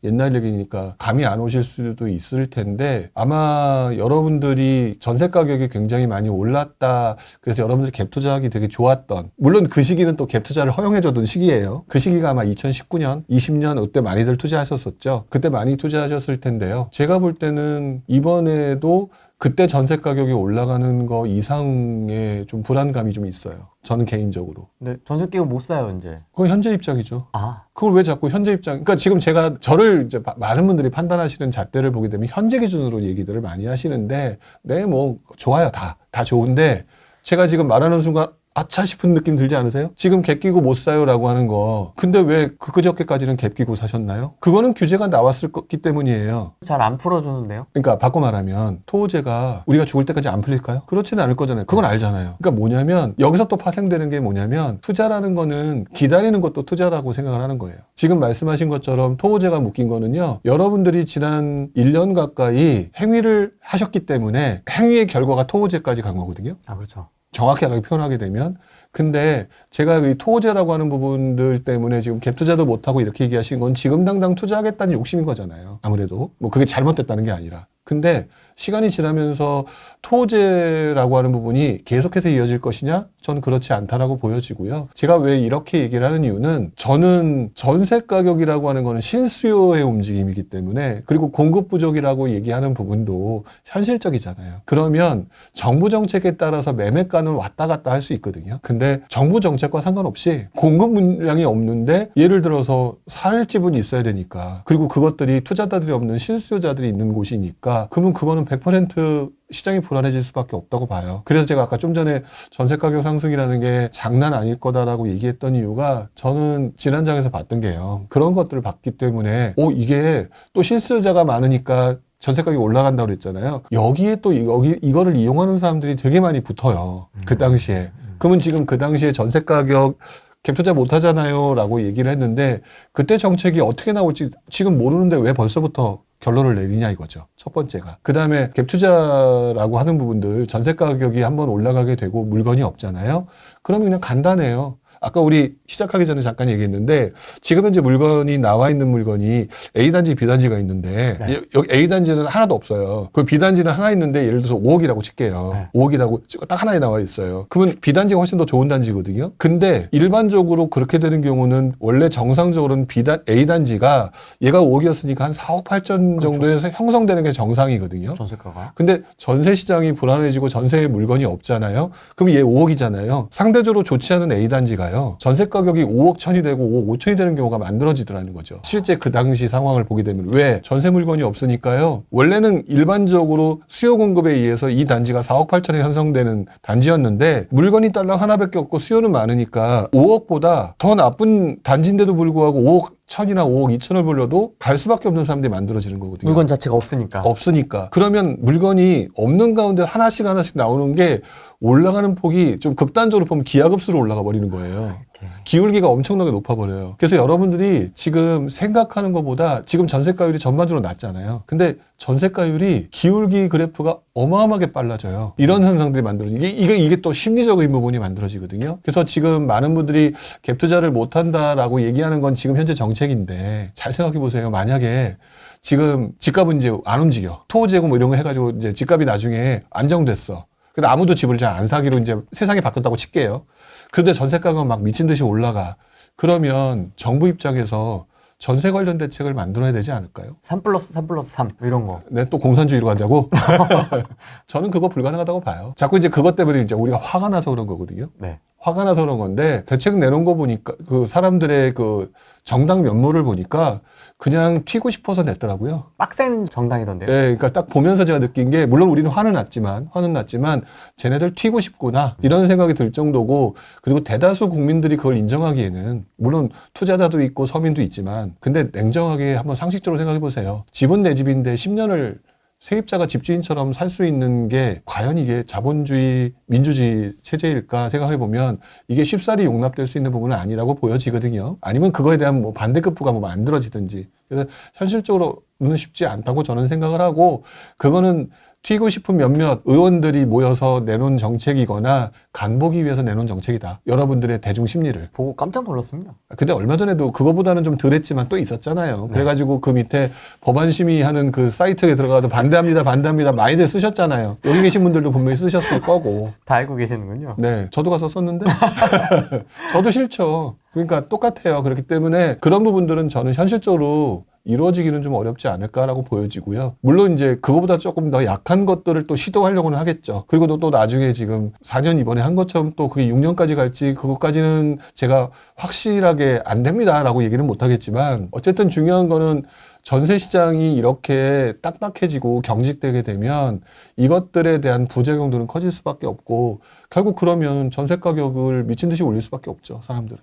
감이 안 오실 수도 있을 텐데 아마 여러분들이 전세 가격이 굉장히 많이 올랐다. 그래서 여러분들이 갭 투자하기 되게 좋았던, 물론 그 시기는 또 갭 투자를 허용해줬던 시기예요. 그 시기가 아마 2019년, 20년 그때 많이들 투자하셨었죠. 그때 많이 투자하셨을 텐데요. 제가 볼 때는 이번에도 그때 전세 가격이 올라가는 거 이상의 좀 불안감이 좀 있어요. 저는 개인적으로. 근데 전세 끼고 못 사요, 이제. 그건 현재 입장이죠. 아, 그걸 왜 자꾸 현재 입장, 그러니까 지금 제가 저를 이제 많은 분들이 판단하시는 잣대를 보게 되면 현재 기준으로 얘기들을 많이 하시는데, 네, 뭐, 좋아요. 다 좋은데, 제가 지금 말하는 순간, 아차 싶은 느낌 들지 않으세요? 지금 갭 끼고 못 사요라고 하는 거. 근데 왜 그저께까지는 갭 끼고 사셨나요? 그거는 규제가 나왔을 거기 때문이에요. 잘 안 풀어주는데요? 그러니까 바꿔 말하면 토호제가 우리가 죽을 때까지 안 풀릴까요? 그렇지는 않을 거잖아요. 그건 알잖아요. 그러니까 뭐냐면 여기서 또 파생되는 게 뭐냐면 투자라는 거는 기다리는 것도 투자라고 생각을 하는 거예요. 지금 말씀하신 것처럼 토호제가 묶인 거는요. 여러분들이 지난 1년 가까이 행위를 하셨기 때문에 행위의 결과가 토호제까지 간 거거든요. 아, 그렇죠. 정확하게 표현하게 되면. 근데 제가 이 토호제라고 하는 부분들 때문에 지금 갭 투자도 못하고 이렇게 얘기하신 건 지금 당장 투자하겠다는 욕심인 거잖아요. 아무래도 뭐 그게 잘못됐다는 게 아니라. 근데 시간이 지나면서 토호제라고 하는 부분이 계속해서 이어질 것이냐? 저는 그렇지 않다라고 보여지고요. 제가 왜 이렇게 얘기를 하는 이유는 저는 전세 가격이라고 하는 거는 실수요의 움직임이기 때문에, 그리고 공급 부족이라고 얘기하는 부분도 현실적이잖아요. 그러면 정부 정책에 따라서 매매가는 왔다 갔다 할 수 있거든요. 근데 정부 정책과 상관없이 공급 물량이 없는데 예를 들어서 살 집은 있어야 되니까, 그리고 그것들이 투자자들이 없는 실수요자들이 있는 곳이니까, 그러면 그거는 100% 시장이 불안해질 수밖에 없다고 봐요. 그래서 제가 아까 좀 전에 전세 가격 상승이라는 게 장난 아닐 거다라고 얘기했던 이유가, 저는 지난 장에서 봤던 게요. 그런 것들을 봤기 때문에 이게 또 실수요자가 많으니까 전세 가격이 올라간다고 그랬잖아요. 여기에 또 이거를 이용하는 사람들이 되게 많이 붙어요. 그 당시에. 그러면 지금 그 당시에 전세 가격 갭 투자 못 하잖아요 라고 얘기를 했는데, 그때 정책이 어떻게 나올지 지금 모르는데 왜 벌써부터 결론을 내리냐 이거죠. 첫 번째가. 그 다음에 갭 투자라고 하는 부분들, 전세 가격이 한번 올라가게 되고 물건이 없잖아요. 그러면 그냥 간단해요. 아까 우리 시작하기 전에 잠깐 얘기했는데, 지금 현재 물건이 나와 있는 물건이 A단지, B단지가 있는데, 네. 여기 A단지는 하나도 없어요. 그 B단지는 하나 있는데, 예를 들어서 5억이라고 칠게요. 네. 5억이라고 딱 하나에 나와 있어요. 그러면 B단지가 훨씬 더 좋은 단지거든요. 근데 일반적으로 그렇게 되는 경우는 원래 정상적으로는 A단지가 얘가 5억이었으니까 한 4억 8천 그렇죠. 정도에서 형성되는 게 정상이거든요. 전세가가. 근데 전세 시장이 불안해지고 전세에 물건이 없잖아요. 그럼 얘 5억이잖아요. 상대적으로 좋지 않은 A단지가요. 전세 가격이 5억 천이 되고 5억 5천이 되는 경우가 만들어지더라는 거죠. 실제 그 당시 상황을 보게 되면. 왜? 전세 물건이 없으니까요. 원래는 일반적으로 수요 공급에 의해서 이 단지가 4억 8천에 형성되는 단지였는데, 물건이 딸랑 하나밖에 없고 수요는 많으니까 5억보다 더 나쁜 단지인데도 불구하고 5억 천이나 5억 2천을 불려도 갈 수밖에 없는 사람들이 만들어지는 거거든요. 물건 자체가 없으니까. 없으니까. 그러면 물건이 없는 가운데 하나씩 나오는 게 올라가는 폭이 좀 극단적으로 보면 기하급수로 올라가 버리는 거예요. 이렇게. 기울기가 엄청나게 높아버려요. 그래서 여러분들이 지금 생각하는 것보다 지금 전세가율이 전반적으로 낮잖아요. 근데 전세가율이 기울기 그래프가 어마어마하게 빨라져요. 이런 현상들이 만들어지고, 이게 또 심리적인 부분이 만들어지거든요. 그래서 지금 많은 분들이 갭 투자를 못한다라고 얘기하는 건 지금 현재 정책인데, 잘 생각해 보세요. 만약에 지금 집값은 이제 안 움직여. 토지재고 뭐 이런 거 해가지고 이제 집값이 나중에 안정됐어. 근데 아무도 집을 잘 안 사기로 이제 세상이 바뀌었다고 칠게요. 그런데 전세가가 막 미친 듯이 올라가. 그러면 정부 입장에서 전세 관련 대책을 만들어야 되지 않을까요? 3+3+3 이런 거. 네, 또 공산주의로 가자고? 저는 그거 불가능하다고 봐요. 자꾸 이제 그것 때문에 이제 우리가 화가 나서 그런 거거든요. 네. 화가 나서 그런 건데, 대책 내놓은 거 보니까 그 사람들의 그 정당 면모를 보니까 그냥 튀고 싶어서 냈더라고요. 빡센 정당이던데요. 네, 그러니까 딱 보면서 제가 느낀 게, 물론 우리는 화는 났지만 쟤네들 튀고 싶구나 이런 생각이 들 정도고, 그리고 대다수 국민들이 그걸 인정하기에는, 물론 투자자도 있고 서민도 있지만, 근데 냉정하게 한번 상식적으로 생각해 보세요. 집은 내 집인데 10년을 세입자가 집주인처럼 살 수 있는 게 과연 이게 자본주의, 민주주의 체제일까 생각해 보면 이게 쉽사리 용납될 수 있는 부분은 아니라고 보여지거든요. 아니면 그거에 대한 뭐 반대급부가 뭐 만들어지든지. 그래서 현실적으로는 쉽지 않다고 저는 생각을 하고, 그거는 튀고 싶은 몇몇 의원들이 모여서 내놓은 정책이거나 간보기 위해서 내놓은 정책이다. 여러분들의 대중 심리를. 보고 깜짝 놀랐습니다. 근데 얼마 전에도 그거보다는 좀 덜했지만 또 있었잖아요. 네. 그래가지고 그 밑에 법안 심의하는 그 사이트에 들어가서 반대합니다, 반대합니다 많이들 쓰셨잖아요. 여기 계신 분들도 분명히 쓰셨을 거고. 다 알고 계시는군요. 네, 저도 가서 썼는데 저도 싫죠. 그러니까 똑같아요. 그렇기 때문에 그런 부분들은 저는 현실적으로 이루어지기는 좀 어렵지 않을까라고 보여지고요. 물론 이제 그거보다 조금 더 약한 것들을 또 시도하려고는 하겠죠. 그리고 또 나중에 지금 4년 이번에 한 것처럼 또 그게 6년까지 갈지 그것까지는 제가 확실하게 안 됩니다라고 얘기는 못 하겠지만 어쨌든 중요한 거는 전세 시장이 이렇게 딱딱해지고 경직되게 되면 이것들에 대한 부작용들은 커질 수밖에 없고 결국 그러면 전세 가격을 미친 듯이 올릴 수밖에 없죠, 사람들은.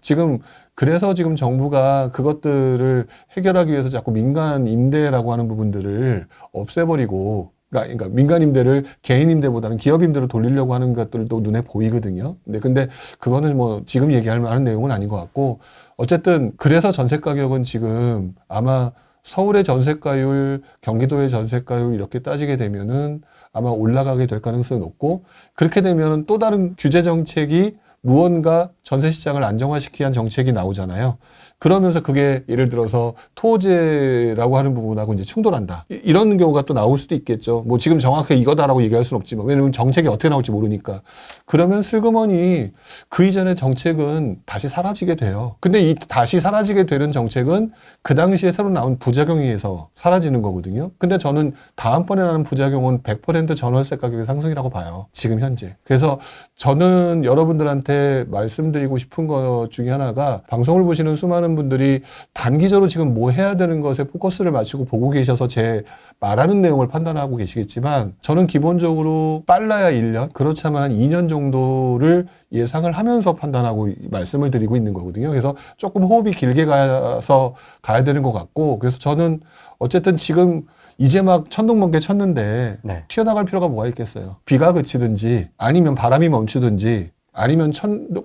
그래서 지금 정부가 그것들을 해결하기 위해서 자꾸 민간 임대라고 하는 부분들을 없애버리고 그러니까 민간 임대를 개인 임대보다는 기업 임대로 돌리려고 하는 것들도 눈에 보이거든요. 근데 그거는 뭐 지금 얘기할 만한 내용은 아닌 것 같고 어쨌든 그래서 전세 가격은 지금 아마 서울의 전세가율, 경기도의 전세가율 이렇게 따지게 되면은 아마 올라가게 될 가능성이 높고 그렇게 되면 또 다른 규제 정책이 무언가 전세 시장을 안정화시키기 위한 정책이 나오잖아요. 그러면서 그게 예를 들어서 토지라고 하는 부분하고 이제 충돌한다. 이런 경우가 또 나올 수도 있겠죠. 뭐 지금 정확하게 이거다라고 얘기할 수는 없지만 왜냐면 정책이 어떻게 나올지 모르니까. 그러면 슬그머니 그 이전의 정책은 다시 사라지게 돼요. 근데 이 다시 사라지게 되는 정책은 그 당시에 새로 나온 부작용에 의해서 사라지는 거거든요. 근데 저는 다음번에 나는 부작용은 100% 전월세 가격의 상승이라고 봐요. 지금 현재. 그래서 저는 여러분들한테 말씀드리고 싶은 것 중에 하나가 방송을 보시는 수많은 분들이 단기적으로 지금 뭐 해야 되는 것에 포커스를 맞추고 보고 계셔서 제 말하는 내용을 판단하고 계시겠지만 저는 기본적으로 빨라야 1년, 그렇지만 한 2년 정도를 예상을 하면서 판단하고 말씀을 드리고 있는 거거든요. 그래서 조금 호흡이 길게 가야 되는 것 같고 그래서 저는 어쨌든 지금 이제 막 천둥번개 쳤는데 네. 튀어나갈 필요가 뭐가 있겠어요. 비가 그치든지 아니면 바람이 멈추든지 아니면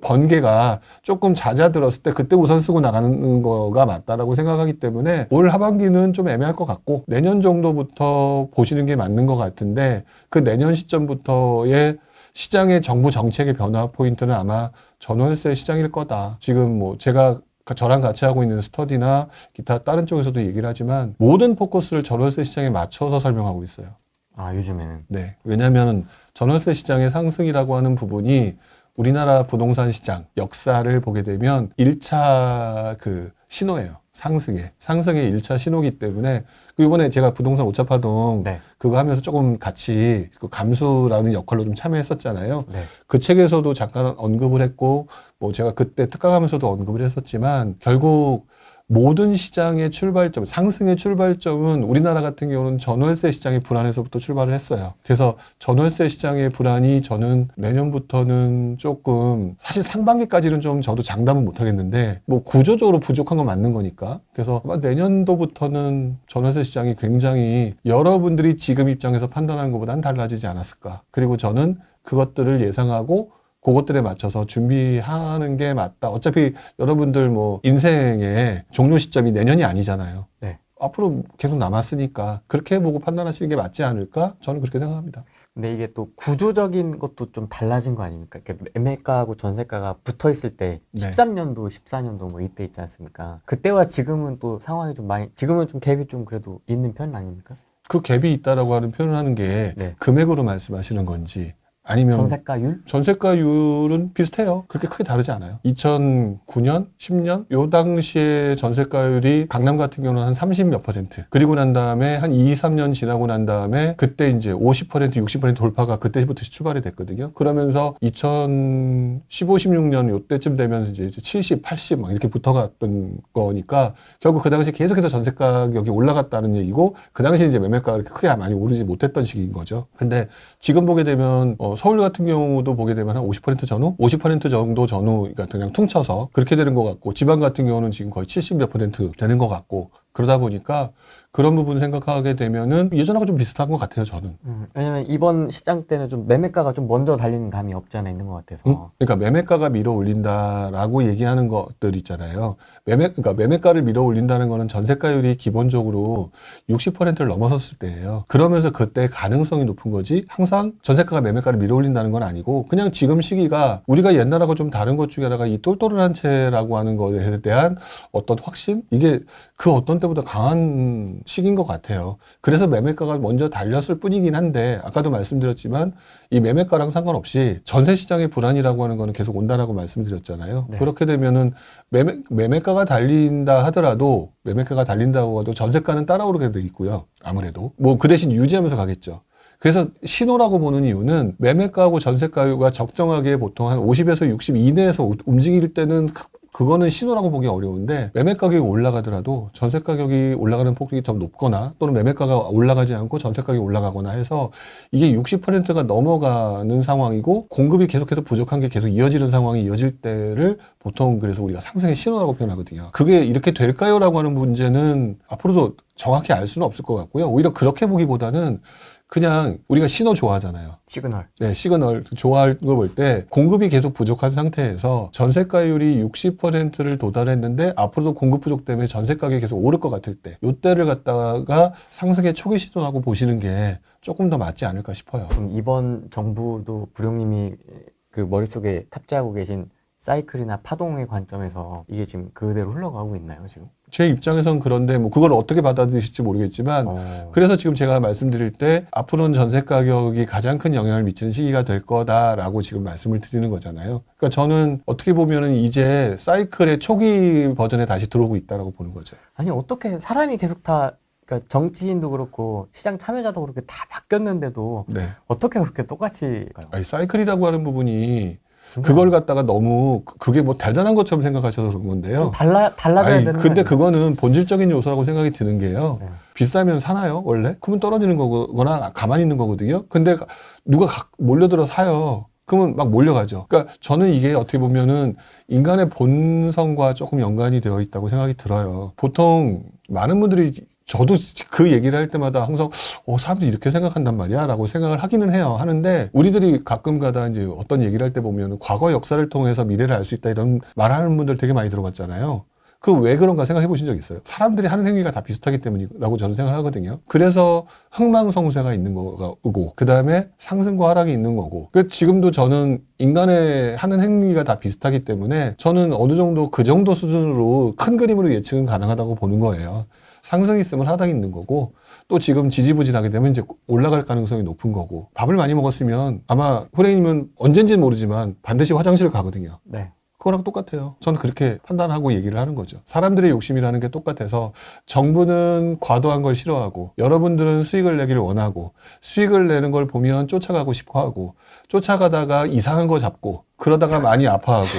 번개가 조금 잦아들었을 때 그때 우선 쓰고 나가는 거가 맞다라고 생각하기 때문에 올 하반기는 좀 애매할 것 같고 내년 정도부터 보시는 게 맞는 것 같은데 그 내년 시점부터의 시장의 정부 정책의 변화 포인트는 아마 전월세 시장일 거다. 지금 뭐 제가 저랑 같이 하고 있는 스터디나 기타 다른 쪽에서도 얘기를 하지만 모든 포커스를 전월세 시장에 맞춰서 설명하고 있어요. 아, 요즘에는. 네. 왜냐하면 전월세 시장의 상승이라고 하는 부분이 우리나라 부동산 시장 역사를 보게 되면 1차 그 신호예요. 상승의 1차 신호기 때문에 이번에 제가 부동산 오차파동 네. 그거 하면서 조금 같이 그 감수라는 역할로 좀 참여했었잖아요. 네. 그 책에서도 잠깐 언급을 했고 뭐 제가 그때 특강하면서도 언급을 했었지만 결국 모든 시장의 출발점, 상승의 출발점은 우리나라 같은 경우는 전월세 시장의 불안에서부터 출발을 했어요. 그래서 전월세 시장의 불안이 저는 내년부터는 조금 사실 상반기까지는 좀 저도 장담은 못 하겠는데 뭐 구조적으로 부족한 건 맞는 거니까 그래서 아마 내년도부터는 전월세 시장이 굉장히 여러분들이 지금 입장에서 판단하는 것보다는 달라지지 않았을까. 그리고 저는 그것들을 예상하고 그것들에 맞춰서 준비하는 게 맞다. 어차피 여러분들 뭐 인생의 종료 시점이 내년이 아니잖아요. 네. 앞으로 계속 남았으니까 그렇게 보고 판단하시는 게 맞지 않을까? 저는 그렇게 생각합니다. 근데 이게 또 구조적인 것도 좀 달라진 거 아닙니까? 이렇게 매매가하고 전세가가 붙어 있을 때 네. 13년도, 14년도 뭐 이때 있지 않습니까? 그때와 지금은 또 상황이 좀 많이 지금은 좀 갭이 좀 그래도 있는 편 아닙니까? 그 갭이 있다라고 하는 표현을 하는 게 네. 금액으로 말씀하시는 건지 아니면 전세가율? 전세가율은 비슷해요. 그렇게 크게 다르지 않아요. 2009년, 10년 요 당시에 전세가율이 강남 같은 경우는 한 30 몇 %. 그리고 난 다음에 한 2, 3년 지나고 난 다음에 그때 이제 50%, 60% 돌파가 그때부터 출발이 됐거든요. 그러면서 2015, 16년 요때쯤 되면서 이제 70, 80 막 이렇게 붙어갔던 거니까 결국 그 당시에 계속해서 전세 가격이 올라갔다는 얘기고 그 당시에 이제 매매가가 그렇게 크게 많이 오르지 못했던 시기인 거죠. 근데 지금 보게 되면 서울 같은 경우도 보게 되면 한 50% 전후? 50% 정도 전후, 그러니까 그냥 퉁쳐서 그렇게 되는 것 같고, 지방 같은 경우는 지금 거의 70 몇 % 되는 것 같고, 그러다 보니까 그런 부분 생각하게 되면은 예전하고 좀 비슷한 것 같아요, 저는. 왜냐면 이번 시장 때는 좀 매매가가 좀 먼저 달리는 감이 없지 않아 있는 것 같아서. 그러니까 매매가가 밀어 올린다라고 얘기하는 것들 있잖아요. 그러니까 매매가를 밀어 올린다는 거는 전세가율이 기본적으로 60%를 넘어섰을 때예요. 그러면서 그때 가능성이 높은 거지. 항상 전세가가 매매가를 밀어 올린다는 건 아니고 그냥 지금 시기가 우리가 옛날하고 좀 다른 것 중에 하나가 이 똘똘한 채라고 하는 것에 대한 어떤 확신? 이게 그 어떤 때보다 강한 시기인 것 같아요. 그래서 매매가가 먼저 달렸을 뿐이긴 한데 아까도 말씀드렸지만 이 매매가랑 상관없이 전세 시장의 불안이라고 하는 거는 계속 온다라고 말씀드렸잖아요. 네. 그렇게 되면은 매매가가 달린다 하더라도 매매가가 달린다고 해도 전세가는 따라오르게 돼 있고요. 아무래도 뭐 그 대신 유지하면서 가겠죠. 그래서 신호라고 보는 이유는 매매가하고 전세가가 적정하게 보통 한 50에서 60 이내에서 움직일 때는 그거는 신호라고 보기 어려운데 매매 가격이 올라가더라도 전세 가격이 올라가는 폭이 더 높거나 또는 매매가가 올라가지 않고 전세 가격이 올라가거나 해서 이게 60%가 넘어가는 상황이고 공급이 계속해서 부족한 게 계속 이어지는 상황이 이어질 때를 보통 그래서 우리가 상승의 신호라고 표현하거든요. 그게 이렇게 될까요? 라고 하는 문제는 앞으로도 정확히 알 수는 없을 것 같고요. 오히려 그렇게 보기보다는 그냥 우리가 신호 좋아하잖아요. 시그널. 네, 시그널 좋아할 걸 볼 때 공급이 계속 부족한 상태에서 전세가율이 60%를 도달했는데 앞으로도 공급 부족 때문에 전세 가격이 계속 오를 것 같을 때 이때를 갖다가 상승의 초기 시도라고 보시는 게 조금 더 맞지 않을까 싶어요. 그럼 이번 정부도 부룡님이 그 머릿속에 탑재하고 계신 사이클이나 파동의 관점에서 이게 지금 그대로 흘러가고 있나요, 지금? 제 입장에선 그런데 뭐 그걸 어떻게 받아들이실지 모르겠지만 그래서 지금 제가 말씀드릴 때 앞으로는 전세 가격이 가장 큰 영향을 미치는 시기가 될 거다라고 지금 말씀을 드리는 거잖아요. 그러니까 저는 어떻게 보면은 이제 사이클의 초기 버전에 다시 들어오고 있다라고 보는 거죠. 아니, 어떻게 사람이 계속 다, 그러니까 정치인도 그렇고 시장 참여자도 그렇게 다 바뀌었는데도 네. 어떻게 그렇게 똑같이 가요? 아니, 사이클이라고 하는 부분이 그걸 갖다가 너무 그게 뭐 대단한 것처럼 생각하셔서 그런 건데요. 좀 달라져야 아니, 되는 근데 거 그거는 본질적인 요소라고 생각이 드는 게요. 네. 비싸면 사나요, 원래? 그러면 떨어지는 거거나 가만히 있는 거거든요. 근데 누가 몰려들어 사요. 그러면 막 몰려가죠. 그러니까 저는 이게 어떻게 보면은 인간의 본성과 조금 연관이 되어 있다고 생각이 들어요. 보통 많은 분들이 저도 그 얘기를 할 때마다 항상 사람들이 이렇게 생각한단 말이야 라고 생각을 하기는 해요. 하는데 우리들이 가끔 가다 이제 어떤 얘기를 할 때 보면 과거 역사를 통해서 미래를 알 수 있다 이런 말하는 분들 되게 많이 들어봤잖아요. 그 왜 그런가 생각해 보신 적 있어요? 사람들이 하는 행위가 다 비슷하기 때문이라고 저는 생각을 하거든요. 그래서 흥망성쇠가 있는 거고 그 다음에 상승과 하락이 있는 거고 지금도 저는 인간의 하는 행위가 다 비슷하기 때문에 저는 어느 정도 그 정도 수준으로 큰 그림으로 예측은 가능하다고 보는 거예요. 상승이 있으면 하락이 있는 거고 또 지금 지지부진하게 되면 이제 올라갈 가능성이 높은 거고 밥을 많이 먹었으면 아마 후레인님은 언젠지는 모르지만 반드시 화장실을 가거든요. 네. 그거랑 똑같아요. 저는 그렇게 판단하고 얘기를 하는 거죠. 사람들의 욕심이라는 게 똑같아서 정부는 과도한 걸 싫어하고 여러분들은 수익을 내기를 원하고 수익을 내는 걸 보면 쫓아가고 싶어 하고 쫓아가다가 이상한 거 잡고 그러다가 많이 아파하고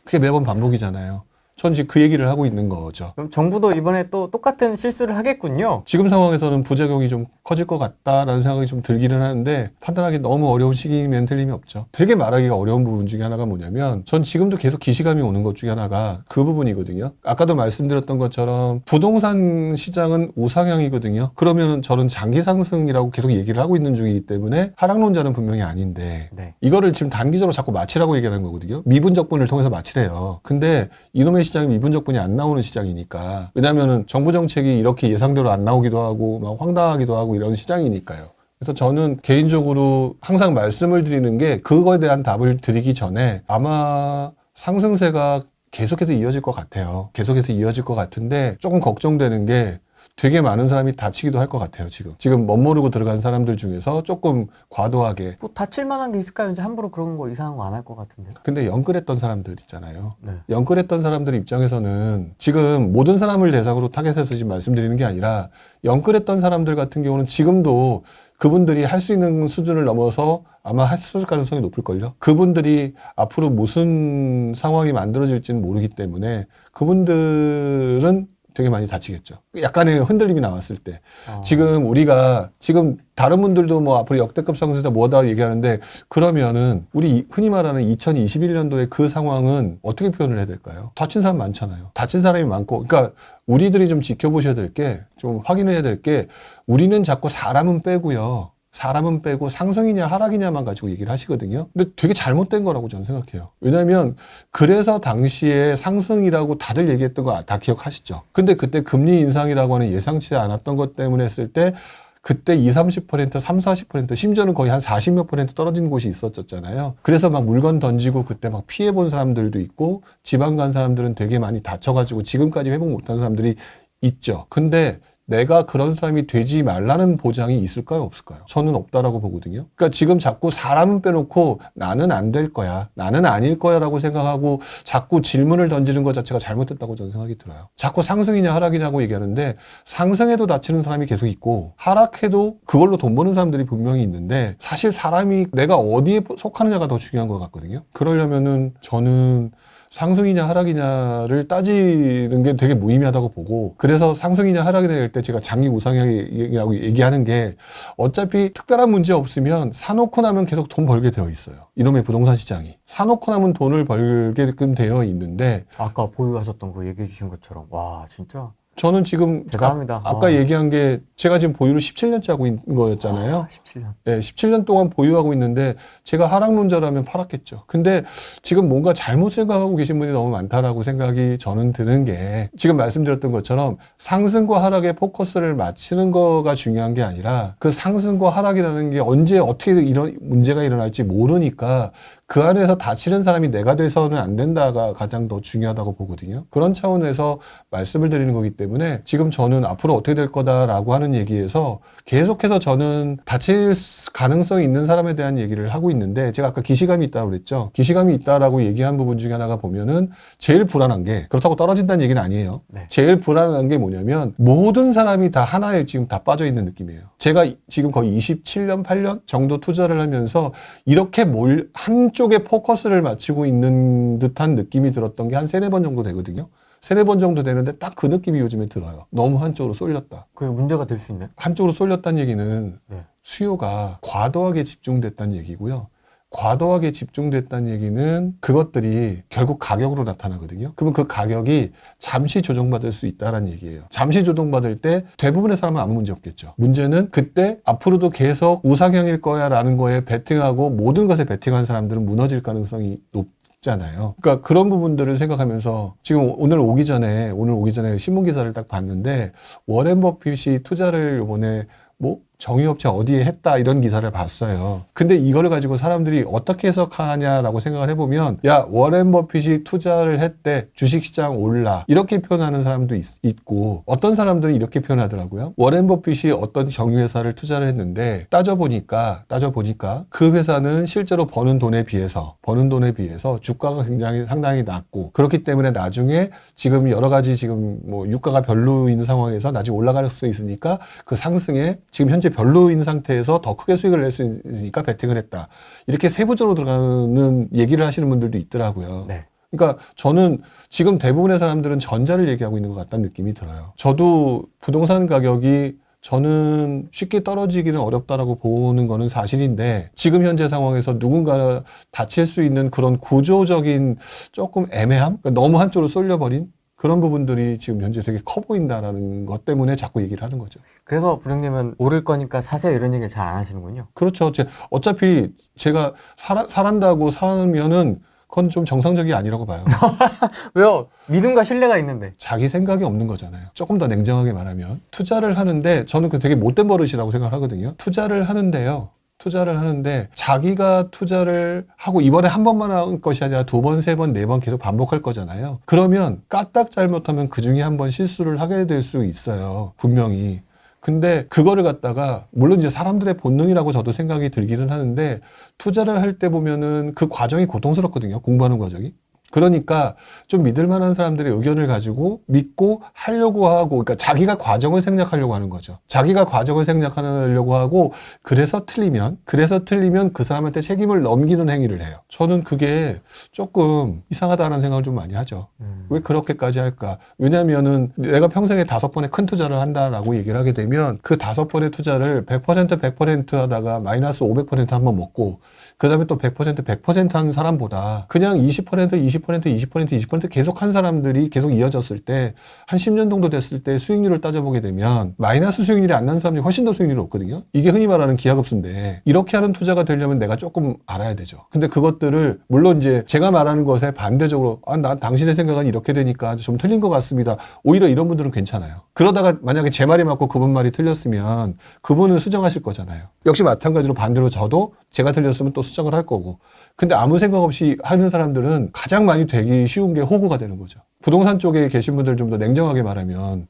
그게 매번 반복이잖아요. 전 지금 그 얘기를 하고 있는 거죠. 그럼 정부도 이번에 또 똑같은 실수를 하겠군요. 지금 상황에서는 부작용이 좀 커질 것 같다라는 생각이 좀 들기는 하는데 판단하기 너무 어려운 시기면 틀림이 없죠. 되게 말하기가 어려운 부분 중에 하나가 뭐냐면 전 지금도 계속 기시감이 오는 것 중에 하나가 그 부분이거든요. 아까도 말씀드렸던 것처럼 부동산 시장은 우상향이거든요. 그러면 저는 장기 상승이라고 계속 얘기를 하고 있는 중이기 때문에 하락론자는 분명히 아닌데 네. 이거를 지금 단기적으로 자꾸 마치라고 얘기하는 거거든요. 미분적분을 통해서 마치래요. 근데 이놈의 시장이 미분적분이 안 나오는 시장이니까. 왜냐면은 정부 정책이 이렇게 예상대로 안 나오기도 하고 막 황당하기도 하고 이런 시장이니까요. 그래서 저는 개인적으로 항상 말씀을 드리는 게 그거에 대한 답을 드리기 전에 아마 상승세가 계속해서 이어질 것 같아요. 계속해서 이어질 것 같은데 조금 걱정되는 게 되게 많은 사람이 다치기도 할 것 같아요, 지금 멋모르고 들어간 사람들 중에서 조금 과도하게. 뭐 다칠 만한 게 있을까요? 이제 함부로 그런 거 이상한 거 안 할 것 같은데. 근데 영끌했던 사람들 있잖아요. 네. 영끌했던 사람들 입장에서는 지금 모든 사람을 대상으로 타겟해서 지금 말씀드리는 게 아니라 영끌했던 사람들 같은 경우는 지금도 그분들이 할 수 있는 수준을 넘어서 아마 했을 가능성이 높을걸요. 그분들이 앞으로 무슨 상황이 만들어질지는 모르기 때문에 그분들은 되게 많이 다치겠죠. 약간의 흔들림이 나왔을 때. 어. 지금 우리가 지금 다른 분들도 뭐 앞으로 역대급 상승이다 뭐다 얘기하는데 그러면은 우리 흔히 말하는 2021년도의 그 상황은 어떻게 표현을 해야 될까요? 다친 사람 많잖아요. 다친 사람이 많고 그러니까 우리들이 좀 지켜보셔야 될 게 좀 확인해야 될 게 우리는 자꾸 사람은 빼고요. 사람은 빼고 상승이냐 하락이냐만 가지고 얘기를 하시거든요. 근데 되게 잘못된 거라고 저는 생각해요. 왜냐하면 그래서 당시에 상승이라고 다들 얘기했던 거 다 기억하시죠? 근데 그때 금리 인상이라고 하는 예상치 않았던 것 때문에 했을 때 그때 20, 30%, 30, 40% 심지어는 거의 한 40몇 % 떨어진 곳이 있었잖아요. 그래서 막 물건 던지고 그때 막 피해본 사람들도 있고 지방 간 사람들은 되게 많이 다쳐가지고 지금까지 회복 못한 사람들이 있죠. 근데 내가 그런 사람이 되지 말라는 보장이 있을까요? 없을까요? 저는 없다라고 보거든요. 그러니까 지금 자꾸 사람은 빼놓고 나는 안 될 거야, 나는 아닐 거야 라고 생각하고 자꾸 질문을 던지는 것 자체가 잘못됐다고 저는 생각이 들어요. 자꾸 상승이냐 하락이냐고 얘기하는데 상승해도 다치는 사람이 계속 있고 하락해도 그걸로 돈 버는 사람들이 분명히 있는데 사실 사람이 내가 어디에 속하느냐가 더 중요한 것 같거든요. 그러려면은 저는 상승이냐 하락이냐를 따지는 게 되게 무의미하다고 보고 그래서 상승이냐 하락이냐 할 때 제가 장기 우상향이라고 얘기하는 게 어차피 특별한 문제 없으면 사놓고 나면 계속 돈 벌게 되어 있어요. 이놈의 부동산 시장이. 사놓고 나면 돈을 벌게끔 되어 있는데 아까 보유하셨던 거 얘기해 주신 것처럼 와 진짜 저는 지금 대단합니다. 아까 얘기한 게 제가 지금 보유를 17년째 하고 있는 거였잖아요. 17년. 네, 17년 동안 보유하고 있는데 제가 하락론자라면 팔았겠죠. 근데 지금 뭔가 잘못 생각하고 계신 분이 너무 많다라고 생각이 저는 드는 게 지금 말씀드렸던 것처럼 상승과 하락에 포커스를 맞추는 거가 중요한 게 아니라 그 상승과 하락이라는 게 언제 어떻게 이런 문제가 일어날지 모르니까 그 안에서 다치는 사람이 내가 돼서는 안 된다가 가장 더 중요하다고 보거든요. 그런 차원에서 말씀을 드리는 거기 때문에 지금 저는 앞으로 어떻게 될 거다라고 하는 얘기에서 계속해서 저는 다칠 가능성이 있는 사람에 대한 얘기를 하고 있는데 제가 아까 기시감이 있다고 그랬죠. 기시감이 있다라고 얘기한 부분 중에 하나가 보면은 제일 불안한 게 그렇다고 떨어진다는 얘기는 아니에요. 네. 제일 불안한 게 뭐냐면 모든 사람이 다 하나에 지금 다 빠져 있는 느낌이에요. 제가 지금 거의 27년, 8년 정도 투자를 하면서 이렇게 한쪽에 포커스를 맞추고 있는 듯한 느낌이 들었던 게 한 3-4번 정도 되거든요. 3-4번 정도 되는데 딱 그 느낌이 요즘에 들어요. 너무 한쪽으로 쏠렸다. 그게 문제가 될 수 있나요? 한쪽으로 쏠렸다는 얘기는 네. 수요가 과도하게 집중됐다는 얘기고요. 과도하게 집중됐다는 얘기는 그것들이 결국 가격으로 나타나거든요. 그러면 그 가격이 잠시 조정받을 수 있다는 얘기예요. 잠시 조정받을 때 대부분의 사람은 아무 문제 없겠죠. 문제는 그때 앞으로도 계속 우상향일 거야 라는 거에 베팅하고 모든 것에 베팅한 사람들은 무너질 가능성이 높잖아요. 그러니까 그런 부분들을 생각하면서 지금 오늘 오기 전에 신문 기사를 딱 봤는데 워렌 버핏이 투자를 이번에 뭐 정유업체 어디에 했다 이런 기사를 봤어요. 근데 이거를 가지고 사람들이 어떻게 해석하냐라고 생각을 해보면 야 워렌 버핏이 투자를 했대 주식시장 올라 이렇게 표현하는 사람도 있고 어떤 사람들은 이렇게 표현하더라고요. 워렌 버핏이 어떤 경유회사를 투자를 했는데 따져보니까 그 회사는 실제로 버는 돈에 비해서 주가가 굉장히 상당히 낮고 그렇기 때문에 나중에 지금 여러 가지 지금 뭐 유가가 별로인 상황에서 나중에 올라갈 수 있으니까 그 상승에 지금 현재 별로인 상태에서 더 크게 수익을 낼 수 있으니까 베팅을 했다. 이렇게 세부적으로 들어가는 얘기를 하시는 분들도 있더라고요. 네. 그러니까 저는 지금 대부분의 사람들은 전자를 얘기하고 있는 것 같다는 느낌이 들어요. 저도 부동산 가격이 저는 쉽게 떨어지기는 어렵다라고 보는 거는 사실인데 지금 현재 상황에서 누군가 다칠 수 있는 그런 구조적인 조금 애매함? 그러니까 너무 한쪽으로 쏠려버린 그런 부분들이 지금 현재 되게 커 보인다라는 것 때문에 자꾸 얘기를 하는 거죠. 그래서 부장님은 오를 거니까 사세요 이런 얘기를 잘 안 하시는군요. 그렇죠. 어차피 제가 살한다고 사면은 그건 좀 정상적이 아니라고 봐요. 왜요? 믿음과 신뢰가 있는데. 자기 생각이 없는 거잖아요. 조금 더 냉정하게 말하면. 투자를 하는데 저는 그 되게 못된 버릇이라고 생각을 하거든요. 투자를 하는데 자기가 투자를 하고 이번에 한 번만 한 것이 아니라 2번, 3번, 4번 계속 반복할 거잖아요. 그러면 까딱 잘못하면 그 중에 한 번 실수를 하게 될 수 있어요. 분명히. 근데 그거를 갖다가 물론 이제 사람들의 본능이라고 저도 생각이 들기는 하는데 투자를 할 때 보면은 그 과정이 고통스럽거든요. 공부하는 과정이. 그러니까 좀 믿을 만한 사람들의 의견을 가지고 믿고 하려고 하고, 그러니까 자기가 과정을 생략하려고 하는 거죠. 자기가 과정을 생략하려고 하고, 그래서 틀리면 그 사람한테 책임을 넘기는 행위를 해요. 저는 그게 조금 이상하다는 생각을 좀 많이 하죠. 왜 그렇게까지 할까? 왜냐면은 내가 평생에 5번의 큰 투자를 한다라고 얘기를 하게 되면 그 5번의 투자를 100% 하다가 마이너스 500% 한번 먹고, 그 다음에 또 100% 한 사람보다 그냥 20% 계속 한 사람들이 계속 이어졌을 때, 한 10년 정도 됐을 때 수익률을 따져보게 되면 마이너스 수익률이 안 나는 사람들이 훨씬 더 수익률이 높거든요. 이게 흔히 말하는 기하급수인데, 이렇게 하는 투자가 되려면 내가 조금 알아야 되죠. 근데 그것들을 물론 이제 제가 말하는 것에 반대적으로 난 당신의 생각은 이렇게 되니까 좀 틀린 것 같습니다. 오히려 이런 분들은 괜찮아요. 그러다가 만약에 제 말이 맞고 그분 말이 틀렸으면 그분은 수정하실 거잖아요. 역시 마찬가지로 반대로 저도 제가 틀렸으면 또 수정을 할 거고. 근데 아무 생각 없이 하는 사람들은 가장 많이 되기 쉬운 게 호구가 되는 거죠. 부동산 쪽에 계신 분들 좀 더 냉정하게 말하면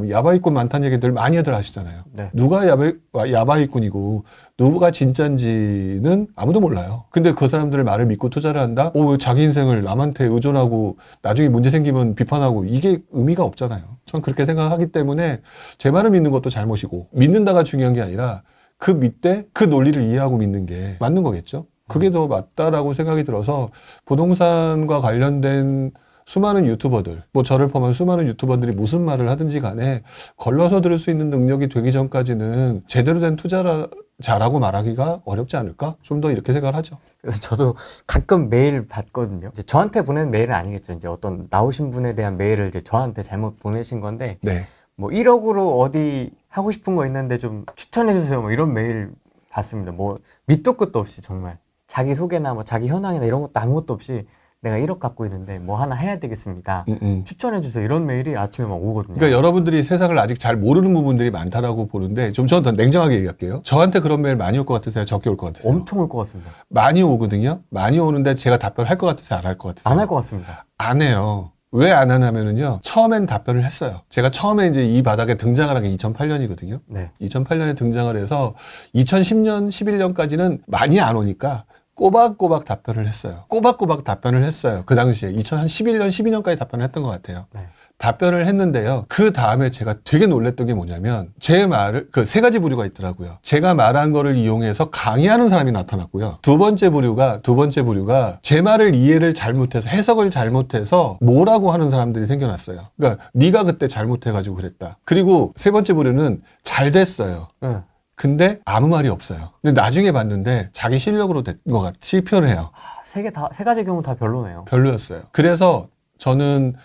야바이꾼 많다는 얘기들 많이들 하시잖아요. 네. 누가 야바이꾼이고 누가 진짜인지는 아무도 몰라요. 근데 그 사람들의 말을 믿고 투자를 한다? 왜 자기 인생을 남한테 의존하고 나중에 문제 생기면 비판하고, 이게 의미가 없잖아요. 전 그렇게 생각하기 때문에 제 말을 믿는 것도 잘못이고, 믿는다가 중요한 게 아니라 그 밑에 그 논리를 이해하고 믿는 게 맞는 거겠죠. 그게 더 맞다라고 생각이 들어서, 부동산과 관련된 수많은 유튜버들, 뭐 저를 포함한 수많은 유튜버들이 무슨 말을 하든지 간에 걸러서 들을 수 있는 능력이 되기 전까지는 제대로 된 투자자라고 말하기가 어렵지 않을까? 좀 더 이렇게 생각을 하죠. 그래서 저도 가끔 메일 받거든요. 이제 저한테 보낸 메일은 아니겠죠. 이제 어떤 나오신 분에 대한 메일을 이제 저한테 잘못 보내신 건데, 네. 뭐 1억으로 어디 하고 싶은 거 있는데 좀 추천해 주세요. 뭐 이런 메일 받습니다. 뭐 밑도 끝도 없이 정말 자기 소개나 뭐 자기 현황이나 이런 것도 아무것도 없이 내가 1억 갖고 있는데 뭐 하나 해야 되겠습니다. 추천해 주세요. 이런 메일이 아침에 막 오거든요. 그러니까 여러분들이 세상을 아직 잘 모르는 부분들이 많다라고 보는데, 좀 저는 더 냉정하게 얘기할게요. 저한테 그런 메일 많이 올 것 같으세요? 적게 올 것 같으세요? 엄청 올 것 같습니다. 많이 오거든요. 많이 오는데 제가 답변할 것 같으세요? 안 할 것 같으세요? 안 할 것 같습니다. 안 해요. 왜 안 하냐면은요, 처음엔 답변을 했어요. 제가 처음에 이제 이 바닥에 등장을 한 게 2008년이거든요. 네. 2008년에 등장을 해서 2010년, 11년까지는 많이 안 오니까 꼬박꼬박 답변을 했어요. 그 당시에 2011년, 12년까지 답변을 했던 것 같아요. 네. 답변을 했는데요. 그 다음에 제가 되게 놀랬던 게 뭐냐면, 제 말을, 그 3가지 부류가 있더라고요. 제가 말한 거를 이용해서 강의하는 사람이 나타났고요. 두 번째 부류가 제 말을 이해를 잘못해서, 해석을 잘못해서 뭐라고 하는 사람들이 생겨났어요. 그러니까 네가 그때 잘못해가지고 그랬다. 그리고 세 번째 부류는 잘 됐어요. 네. 근데 아무 말이 없어요. 근데 나중에 봤는데 자기 실력으로 된 것 같이 표현해요. 세 가지 경우 다 별로네요. 별로였어요. 그래서 저는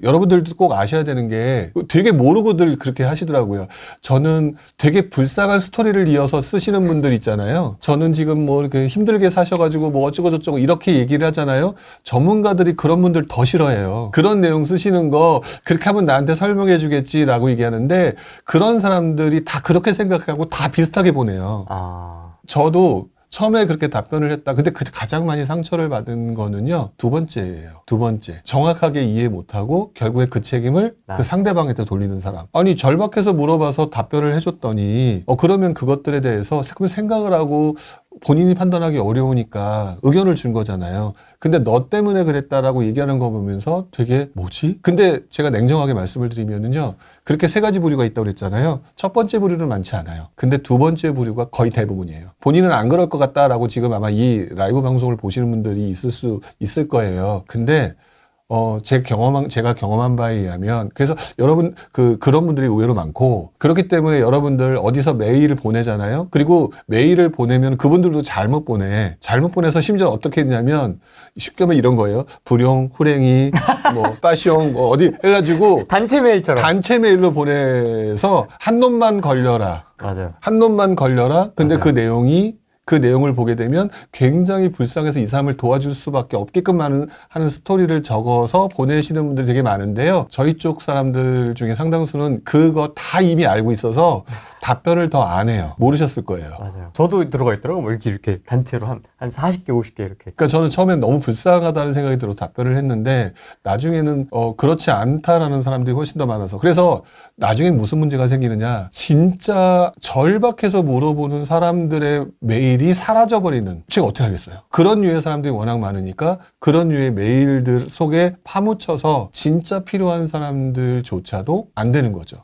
여러분들도 꼭 아셔야 되는 게, 되게 모르고들 그렇게 하시더라고요. 저는 되게 불쌍한 스토리를 이어서 쓰시는 분들 있잖아요. 저는 지금 뭐 이렇게 힘들게 사셔가지고 뭐 어쩌고저쩌고 이렇게 얘기를 하잖아요. 전문가들이 그런 분들 더 싫어해요. 그런 내용 쓰시는 거 그렇게 하면 나한테 설명해 주겠지라고 얘기하는데, 그런 사람들이 다 그렇게 생각하고 다 비슷하게 보내요. 저도 처음에 그렇게 답변을 했다. 근데 가장 많이 상처를 받은 거는요, 두 번째예요. 정확하게 이해 못하고 결국에 그 책임을 그 상대방한테 돌리는 사람. 아니, 절박해서 물어봐서 답변을 해줬더니, 그러면 그것들에 대해서 생각을 하고 본인이 판단하기 어려우니까 의견을 준 거잖아요. 근데 너 때문에 그랬다라고 얘기하는 거 보면서 되게 뭐지? 근데 제가 냉정하게 말씀을 드리면은요, 그렇게 3가지 부류가 있다고 그랬잖아요. 첫 번째 부류는 많지 않아요. 근데 두 번째 부류가 거의 대부분이에요. 본인은 안 그럴 것 같다라고 지금 아마 이 라이브 방송을 보시는 분들이 있을 거예요. 근데 제가 경험한 바에 의하면, 그래서 여러분, 그런 분들이 의외로 많고, 그렇기 때문에 여러분들 어디서 메일을 보내잖아요? 그리고 메일을 보내면 그분들도 잘못 보내서 심지어 어떻게 했냐면, 쉽게 말하면 이런 거예요. 불용, 후랭이, 빠숑, 어디 해가지고. 단체 메일처럼. 단체 메일로 보내서 한 놈만 걸려라. 맞아요. 한 놈만 걸려라. 근데 맞아요. 그 내용을 보게 되면 굉장히 불쌍해서 이 사람을 도와줄 수밖에 없게끔 하는 스토리를 적어서 보내시는 분들이 되게 많은데요. 저희 쪽 사람들 중에 상당수는 그거 다 이미 알고 있어서 답변을 더 안 해요. 모르셨을 거예요. 맞아요. 저도 들어가 있더라고요. 뭐 이렇게 단체로 한 40개, 50개 이렇게. 그러니까 저는 처음엔 너무 불쌍하다는 생각이 들어서 답변을 했는데 나중에는 그렇지 않다라는 사람들이 훨씬 더 많아서 그래서 나중엔 무슨 문제가 생기느냐 진짜 절박해서 물어보는 사람들의 메일이 사라져버리는 제가 어떻게 하겠어요. 그런 류의 사람들이 워낙 많으니까 그런 류의 메일들 속에 파묻혀서 진짜 필요한 사람들조차도 안 되는 거죠.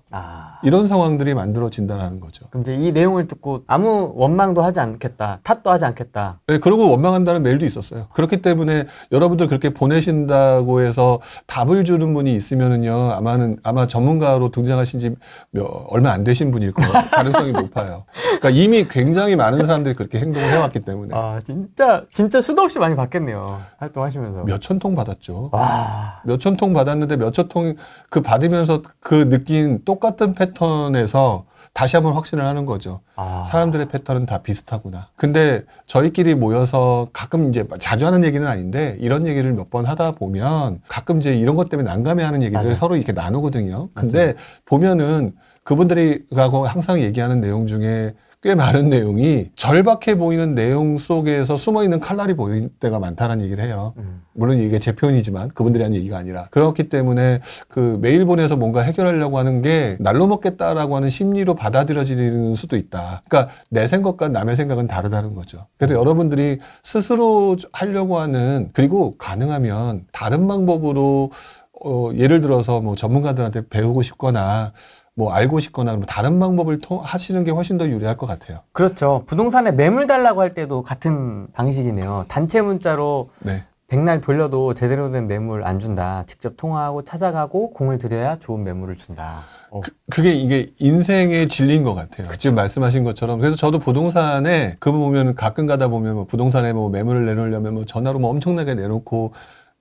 이런 상황들이 만들어진다는 거죠. 그럼 이제 이 내용을 듣고 아무 원망도 하지 않겠다, 탓도 하지 않겠다. 네, 그러고 원망한다는 메일도 있었어요. 그렇기 때문에 여러분들 그렇게 보내신다고 해서 답을 주는 분이 있으면은요, 아마 전문가로 등장하신 지 얼마 안 되신 분일 거예요. 가능성이 높아요. 그러니까 이미 굉장히 많은 사람들이 그렇게 행동을 해왔기 때문에. 진짜 수도 없이 많이 받겠네요. 활동하시면서. 몇천 통 받았죠. 와. 몇천 통 받았는데 몇천 통 그 받으면서 그 느낀 똑같은 패턴에서 다시 한번 확신을 하는 거죠. 사람들의 패턴은 다 비슷하구나. 근데 저희끼리 모여서 가끔 이제 자주 하는 얘기는 아닌데 이런 얘기를 몇 번 하다 보면 가끔 이제 이런 것 때문에 난감해하는 얘기들을 맞아요. 서로 이렇게 나누거든요. 근데 보면은 그분들이 하고 항상 얘기하는 내용 중에 꽤 많은 내용이 절박해 보이는 내용 속에서 숨어있는 칼날이 보일 때가 많다는 얘기를 해요. 물론 이게 제 표현이지만 그분들이 하는 얘기가 아니라 그렇기 때문에 그 메일 보내서 뭔가 해결하려고 하는 게 날로 먹겠다라고 하는 심리로 받아들여지는 수도 있다. 그러니까 내 생각과 남의 생각은 다르다는 거죠. 그래서 여러분들이 스스로 하려고 하는 그리고 가능하면 다른 방법으로 예를 들어서 뭐 전문가들한테 배우고 싶거나 뭐 알고 싶거나 다른 방법을 하시는 게 훨씬 더 유리할 것 같아요. 그렇죠. 부동산에 매물 달라고 할 때도 같은 방식이네요. 단체 문자로 네. 백날 돌려도 제대로 된 매물 안 준다. 직접 통화하고 찾아가고 공을 들여야 좋은 매물을 준다. 그게 이게 인생의 진리인 것 같아요. 지금 말씀하신 것처럼. 그래서 저도 부동산에 그거 보면 가끔 가다 보면 뭐 부동산에 뭐 매물을 내놓으려면 뭐 전화로 뭐 엄청나게 내놓고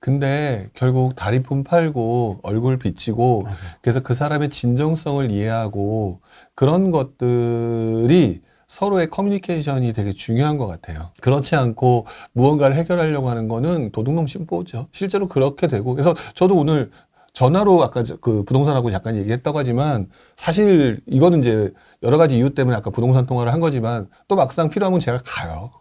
근데 결국 다리품 팔고 얼굴 비치고 맞아요. 그래서 그 사람의 진정성을 이해하고 그런 것들이 서로의 커뮤니케이션이 되게 중요한 것 같아요. 그렇지 않고 무언가를 해결하려고 하는 거는 도둑놈 심보죠. 실제로 그렇게 되고 그래서 저도 오늘 전화로 아까 그 부동산하고 잠깐 얘기했다고 하지만 사실 이거는 이제 여러 가지 이유 때문에 아까 부동산 통화를 한 거지만 또 막상 필요하면 제가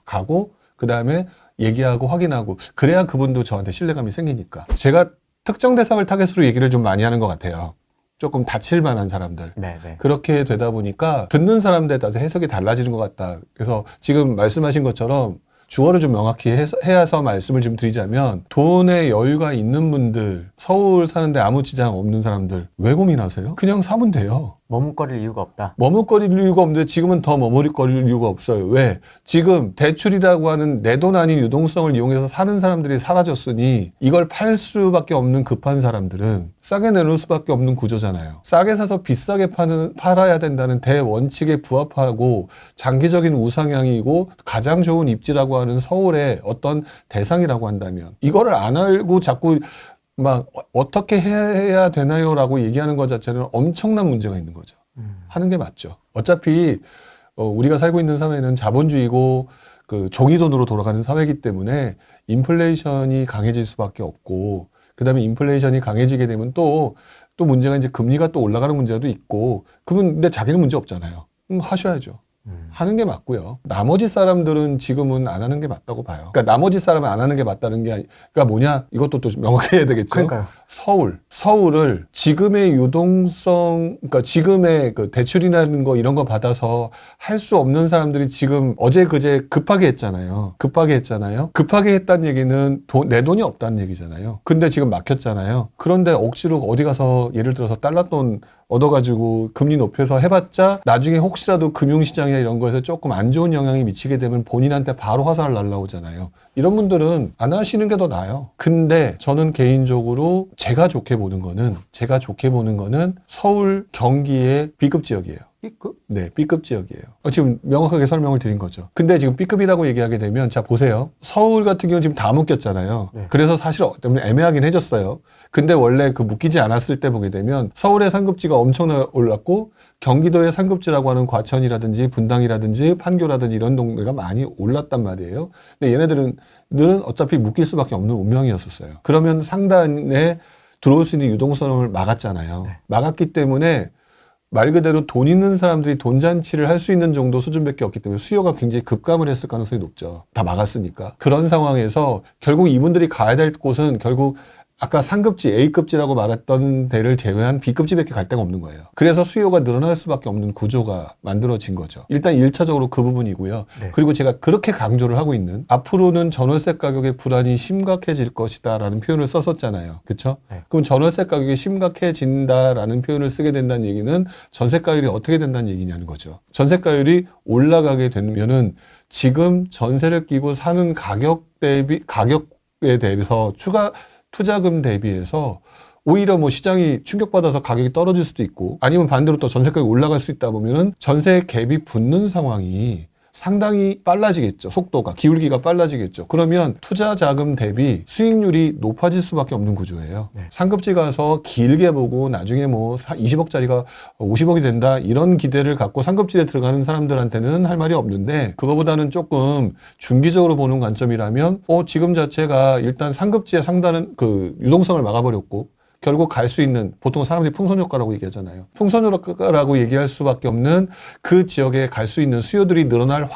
가고 그 다음에 얘기하고 확인하고 그래야 그분도 저한테 신뢰감이 생기니까 제가 특정 대상을 타겟으로 얘기를 좀 많이 하는 것 같아요. 조금 다칠 만한 사람들. 네네. 그렇게 되다 보니까 듣는 사람들에 따라서 해석이 달라지는 것 같다. 그래서 지금 말씀하신 것처럼 주어를 좀 명확히 해서 말씀을 좀 드리자면 돈에 여유가 있는 분들, 서울 사는데 아무 지장 없는 사람들 왜 고민하세요? 그냥 사면 돼요. 머뭇거릴 이유가 없다. 머뭇거릴 이유가 없는데 지금은 더 머뭇거릴 이유가 없어요. 왜? 지금 대출이라고 하는 내 돈 아닌 유동성을 이용해서 사는 사람들이 사라졌으니 이걸 팔 수밖에 없는 급한 사람들은 싸게 내놓을 수밖에 없는 구조잖아요. 싸게 사서 비싸게 팔아야 된다는 대원칙에 부합하고 장기적인 우상향이고 가장 좋은 입지라고 하는 서울의 어떤 대상이라고 한다면 이거를 안 알고 자꾸 막 어떻게 해야 되나요? 라고 얘기하는 것 자체는 엄청난 문제가 있는 거죠. 하는 게 맞죠. 어차피 우리가 살고 있는 사회는 자본주의고 그 종이돈으로 돌아가는 사회이기 때문에 인플레이션이 강해질 수밖에 없고 그다음에 인플레이션이 강해지게 되면 또 문제가 이제 금리가 또 올라가는 문제도 있고 근데 자기는 문제 없잖아요. 하셔야죠. 하는 게 맞고요. 나머지 사람들은 지금은 안 하는 게 맞다고 봐요. 그러니까 나머지 사람은 안 하는 게 맞다는 게 그러니까 뭐냐? 이것도 또 명확히 해야 되겠죠. 그러니까요. 서울을 지금의 유동성, 그러니까 지금의 그 대출이라는 거 이런 거 받아서 할 수 없는 사람들이 지금 어제 그제 급하게 했잖아요. 급하게 했다는 얘기는 내 돈이 없다는 얘기잖아요. 근데 지금 막혔잖아요. 그런데 억지로 어디 가서 예를 들어서 달러돈 얻어가지고 금리 높여서 해봤자 나중에 혹시라도 금융시장이나 이런 거에서 조금 안 좋은 영향이 미치게 되면 본인한테 바로 화살 날라오잖아요. 이런 분들은 안 하시는 게 더 나아요. 근데 저는 개인적으로 제가 좋게 보는 거는 서울, 경기의 B급 지역이에요. B급? 네, B급 지역이에요. 지금 명확하게 설명을 드린 거죠. 근데 지금 B급이라고 얘기하게 되면 자 보세요. 서울 같은 경우는 지금 다 묶였잖아요. 네. 그래서 사실 때문에 애매하긴 해졌어요. 근데 원래 그 묶이지 않았을 때 보게 되면 서울의 상급지가 엄청나게 올랐고 경기도의 상급지라고 하는 과천이라든지 분당이라든지 판교라든지 이런 동네가 많이 올랐단 말이에요. 근데 얘네들은 어차피 묶일 수밖에 없는 운명이었었어요. 그러면 상단에 들어올 수 있는 유동성을 막았잖아요. 네. 막았기 때문에 말 그대로 돈 있는 사람들이 돈잔치를 할 수 있는 정도 수준밖에 없기 때문에 수요가 굉장히 급감을 했을 가능성이 높죠. 다 막았으니까. 그런 상황에서 결국 이분들이 가야 될 곳은 결국 아까 상급지, A급지라고 말했던 데를 제외한 B급지밖에 갈 데가 없는 거예요. 그래서 수요가 늘어날 수밖에 없는 구조가 만들어진 거죠. 일단 1차적으로 그 부분이고요. 네. 그리고 제가 그렇게 강조를 하고 있는 앞으로는 전월세 가격의 불안이 심각해질 것이다 라는 표현을 썼었잖아요. 그렇죠? 네. 그럼 전월세 가격이 심각해진다라는 표현을 쓰게 된다는 얘기는 전세가율이 어떻게 된다는 얘기냐는 거죠. 전세가율이 올라가게 되면은 지금 전세를 끼고 사는 가격에 대해서 추가 투자금 대비해서 오히려 뭐 시장이 충격받아서 가격이 떨어질 수도 있고 아니면 반대로 또 전세가격이 올라갈 수 있다 보면은 전세 갭이 붙는 상황이 상당히 빨라지겠죠. 속도가, 기울기가 빨라지겠죠. 그러면 투자 자금 대비 수익률이 높아질 수밖에 없는 구조예요. 네. 상급지 가서 길게 보고 나중에 뭐 20억짜리가 50억이 된다 이런 기대를 갖고 상급지에 들어가는 사람들한테는 할 말이 없는데 그거보다는 조금 중기적으로 보는 관점이라면 지금 자체가 일단 상급지의 상단은 그 유동성을 막아버렸고 결국 갈 수 있는 보통 사람들이 풍선효과라고 얘기하잖아요. 풍선효과라고 얘기할 수밖에 없는 그 지역에 갈 수 있는 수요들이 늘어날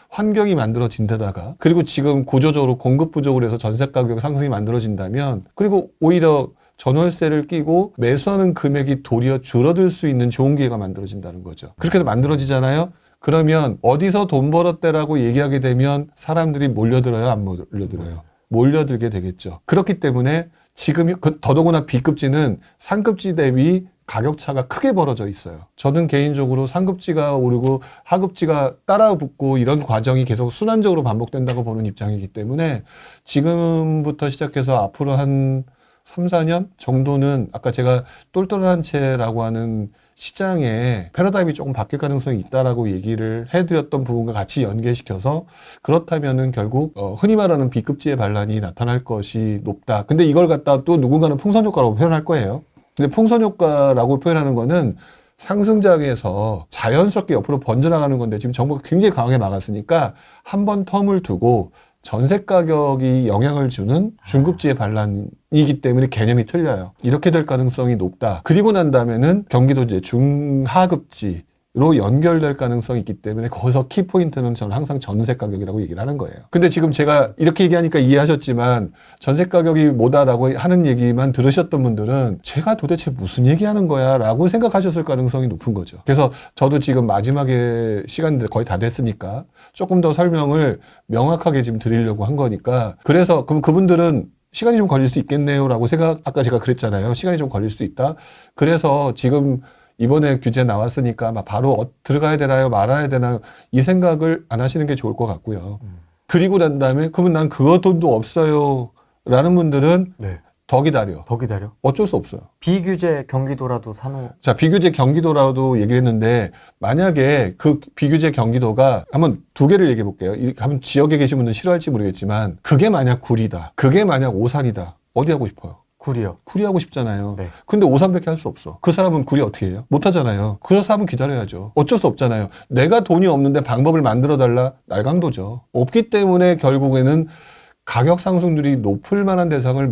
환경이 만들어진 데다가 그리고 지금 구조적으로 공급 부족으로 해서 전세 가격 상승이 만들어진다면 그리고 오히려 전월세를 끼고 매수하는 금액이 도리어 줄어들 수 있는 좋은 기회가 만들어진다는 거죠. 그렇게 해서 만들어지잖아요. 그러면 어디서 돈 벌었대라고 얘기하게 되면 사람들이 몰려들어요? 안 몰려들어요? 몰려들게 되겠죠. 그렇기 때문에 지금 더더구나 B급지는 상급지 대비 가격차가 크게 벌어져 있어요. 저는 개인적으로 상급지가 오르고 하급지가 따라붙고 이런 과정이 계속 순환적으로 반복된다고 보는 입장이기 때문에 지금부터 시작해서 앞으로 한 3, 4년 정도는 아까 제가 똘똘한 채라고 하는 시장에 패러다임이 조금 바뀔 가능성이 있다라고 얘기를 해드렸던 부분과 같이 연계시켜서 그렇다면은 결국 흔히 말하는 B급지의 반란이 나타날 것이 높다. 근데 이걸 갖다 또 누군가는 풍선효과라고 표현할 거예요. 근데 풍선효과라고 표현하는 거는 상승장에서 자연스럽게 옆으로 번져나가는 건데 지금 정부가 굉장히 강하게 막았으니까 한 번 텀을 두고 전세 가격이 영향을 주는 중급지의 반란이기 때문에 개념이 틀려요. 이렇게 될 가능성이 높다. 그리고 난 다음에는 경기도 이제 중하급지로 연결될 가능성이 있기 때문에 거기서 키포인트는 저는 항상 전세 가격이라고 얘기를 하는 거예요. 근데 지금 제가 이렇게 얘기하니까 이해하셨지만 전세 가격이 뭐다라고 하는 얘기만 들으셨던 분들은 제가 도대체 무슨 얘기하는 거야 라고 생각하셨을 가능성이 높은 거죠. 그래서 저도 지금 마지막에 시간이 거의 다 됐으니까 조금 더 설명을 명확하게 지금 드리려고 한 거니까 그래서 그럼 그분들은 시간이 좀 걸릴 수 있겠네요 라고 아까 제가 그랬잖아요. 시간이 좀 걸릴 수 있다. 그래서 지금 이번에 규제 나왔으니까 막 바로 들어가야 되나요? 말아야 되나요? 이 생각을 안 하시는 게 좋을 것 같고요. 그리고 난 다음에 그러면 난 그거 돈도 없어요 라는 분들은 네. 더 기다려. 더 기다려? 어쩔 수 없어요. 비규제 경기도라도 자, 비규제 경기도라도 얘기를 했는데 만약에 그 비규제 경기도가 한번 두 개를 얘기해 볼게요. 한번 지역에 계신 분들은 싫어할지 모르겠지만 그게 만약 구리다. 그게 만약 오산이다. 어디 하고 싶어요? 구리요. 구리 하고 싶잖아요. 네. 근데 오산밖에 할 수 없어. 그 사람은 구리 어떻게 해요? 못 하잖아요. 그 사람은 기다려야죠. 어쩔 수 없잖아요. 내가 돈이 없는데 방법을 만들어 달라? 날강도죠. 없기 때문에 결국에는 가격 상승률이 높을 만한 대상을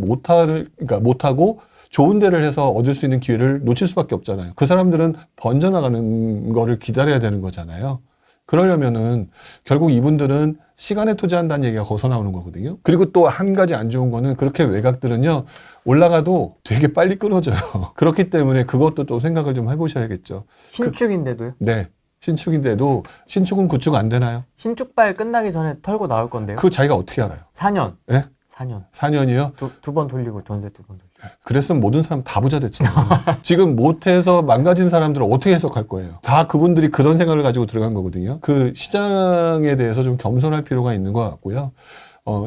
못하고 좋은 데를 해서 얻을 수 있는 기회를 놓칠 수밖에 없잖아요. 그 사람들은 번져나가는 거를 기다려야 되는 거잖아요. 그러려면은 결국 이분들은 시간에 투자한다는 얘기가 거기서 나오는 거거든요. 그리고 또 한 가지 안 좋은 거는 그렇게 외곽들은요 올라가도 되게 빨리 끊어져요. 그렇기 때문에 그것도 또 생각을 좀 해보셔야겠죠. 신축인데도요? 네. 신축인데도 신축은 구축 안 되나요? 신축발 끝나기 전에 털고 나올 건데요? 그 자기가 어떻게 알아요? 4년. 예? 4년. 4년이요? 두 번 돌리고 전세 2번 돌리고. 그랬으면 모든 사람 다 부자 됐잖아요. 지금 못해서 망가진 사람들을 어떻게 해석할 거예요? 다 그분들이 그런 생각을 가지고 들어간 거거든요. 그 시장에 대해서 좀 겸손할 필요가 있는 것 같고요.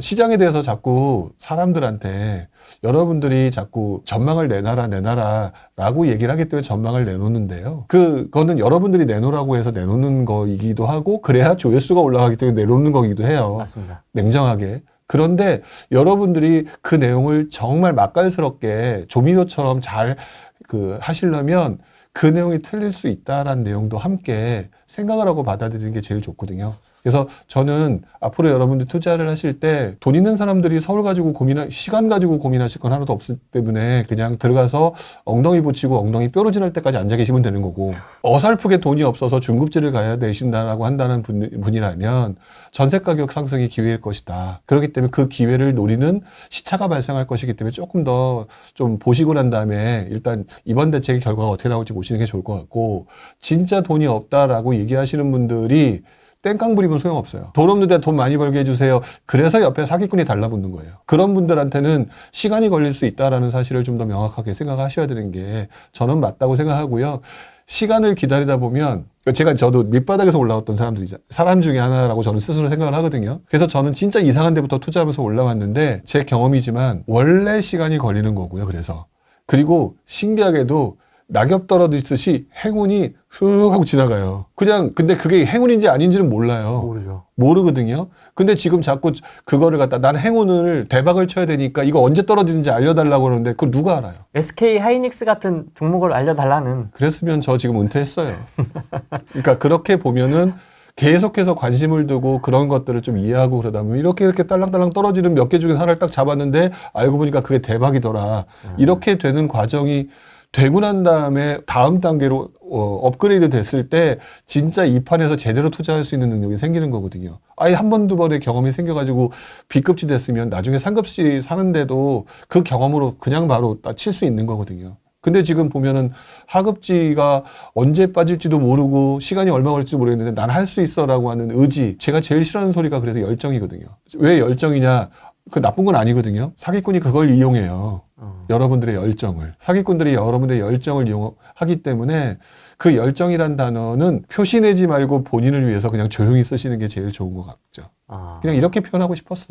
시장에 대해서 자꾸 사람들한테 여러분들이 자꾸 전망을 내놔라 라고 얘기를 하기 때문에 전망을 내놓는데요. 그거는 여러분들이 내놓으라고 해서 내놓는 거이기도 하고 그래야 조회수가 올라가기 때문에 내놓는 거이기도 해요. 맞습니다. 냉정하게. 그런데 여러분들이 그 내용을 정말 맛깔스럽게 조미료처럼 잘 하시려면 그 내용이 틀릴 수 있다라는 내용도 함께 생각을 하고 받아들이는 게 제일 좋거든요. 그래서 저는 앞으로 여러분들 투자를 하실 때 돈 있는 사람들이 서울 가지고 시간 가지고 고민하실 건 하나도 없기 때문에 그냥 들어가서 엉덩이 붙이고 엉덩이 뾰루지날 때까지 앉아 계시면 되는 거고, 어설프게 돈이 없어서 중급지를 가야 되신다라고 한다는 분이라면 전세 가격 상승이 기회일 것이다. 그렇기 때문에 그 기회를 노리는 시차가 발생할 것이기 때문에 조금 더 좀 보시고 난 다음에 일단 이번 대책의 결과가 어떻게 나올지 보시는 게 좋을 것 같고, 진짜 돈이 없다라고 얘기하시는 분들이 땡깡 부리면 소용없어요. 돈 없는데 돈 많이 벌게 해주세요. 그래서 옆에 사기꾼이 달라붙는 거예요. 그런 분들한테는 시간이 걸릴 수 있다라는 사실을 좀 더 명확하게 생각하셔야 되는 게 저는 맞다고 생각하고요. 시간을 기다리다 보면, 저도 밑바닥에서 올라왔던 사람 중에 하나라고 저는 스스로 생각을 하거든요. 그래서 저는 진짜 이상한 데부터 투자하면서 올라왔는데 제 경험이지만 원래 시간이 걸리는 거고요. 그리고 신기하게도 낙엽 떨어지듯이 행운이 훅 하고 지나가요. 근데 그게 행운인지 아닌지는 몰라요. 모르죠. 모르거든요. 근데 지금 자꾸 그거를 갖다 나는 행운을 대박을 쳐야 되니까 이거 언제 떨어지는지 알려달라고 그러는데 그걸 누가 알아요? SK 하이닉스 같은 종목을 알려달라는. 그랬으면 저 지금 은퇴했어요. 그러니까 그렇게 보면은 계속해서 관심을 두고 그런 것들을 좀 이해하고 그러다 보면 이렇게 딸랑딸랑 떨어지는 몇 개 중에 하나를 딱 잡았는데 알고 보니까 그게 대박이더라. 이렇게 되는 과정이 되고 난 다음에 다음 단계로 업그레이드 됐을 때 진짜 이 판에서 제대로 투자할 수 있는 능력이 생기는 거거든요. 아예 한 번, 두 번의 경험이 생겨가지고 B급지 됐으면 나중에 상급지 사는데도 그 경험으로 그냥 바로 칠 수 있는 거거든요. 근데 지금 보면은 하급지가 언제 빠질지도 모르고 시간이 얼마 걸릴지도 모르겠는데 난 할 수 있어라고 하는 의지, 제가 제일 싫어하는 소리가 그래서 열정이거든요. 왜 열정이냐? 그 나쁜 건 아니거든요. 사기꾼이 그걸 이용해요. 여러분들의 열정을. 사기꾼들이 여러분들의 열정을 이용하기 때문에 그 열정이란 단어는 표시내지 말고 본인을 위해서 그냥 조용히 쓰시는 게 제일 좋은 것 같죠. 그냥 이렇게 표현하고 싶었어요.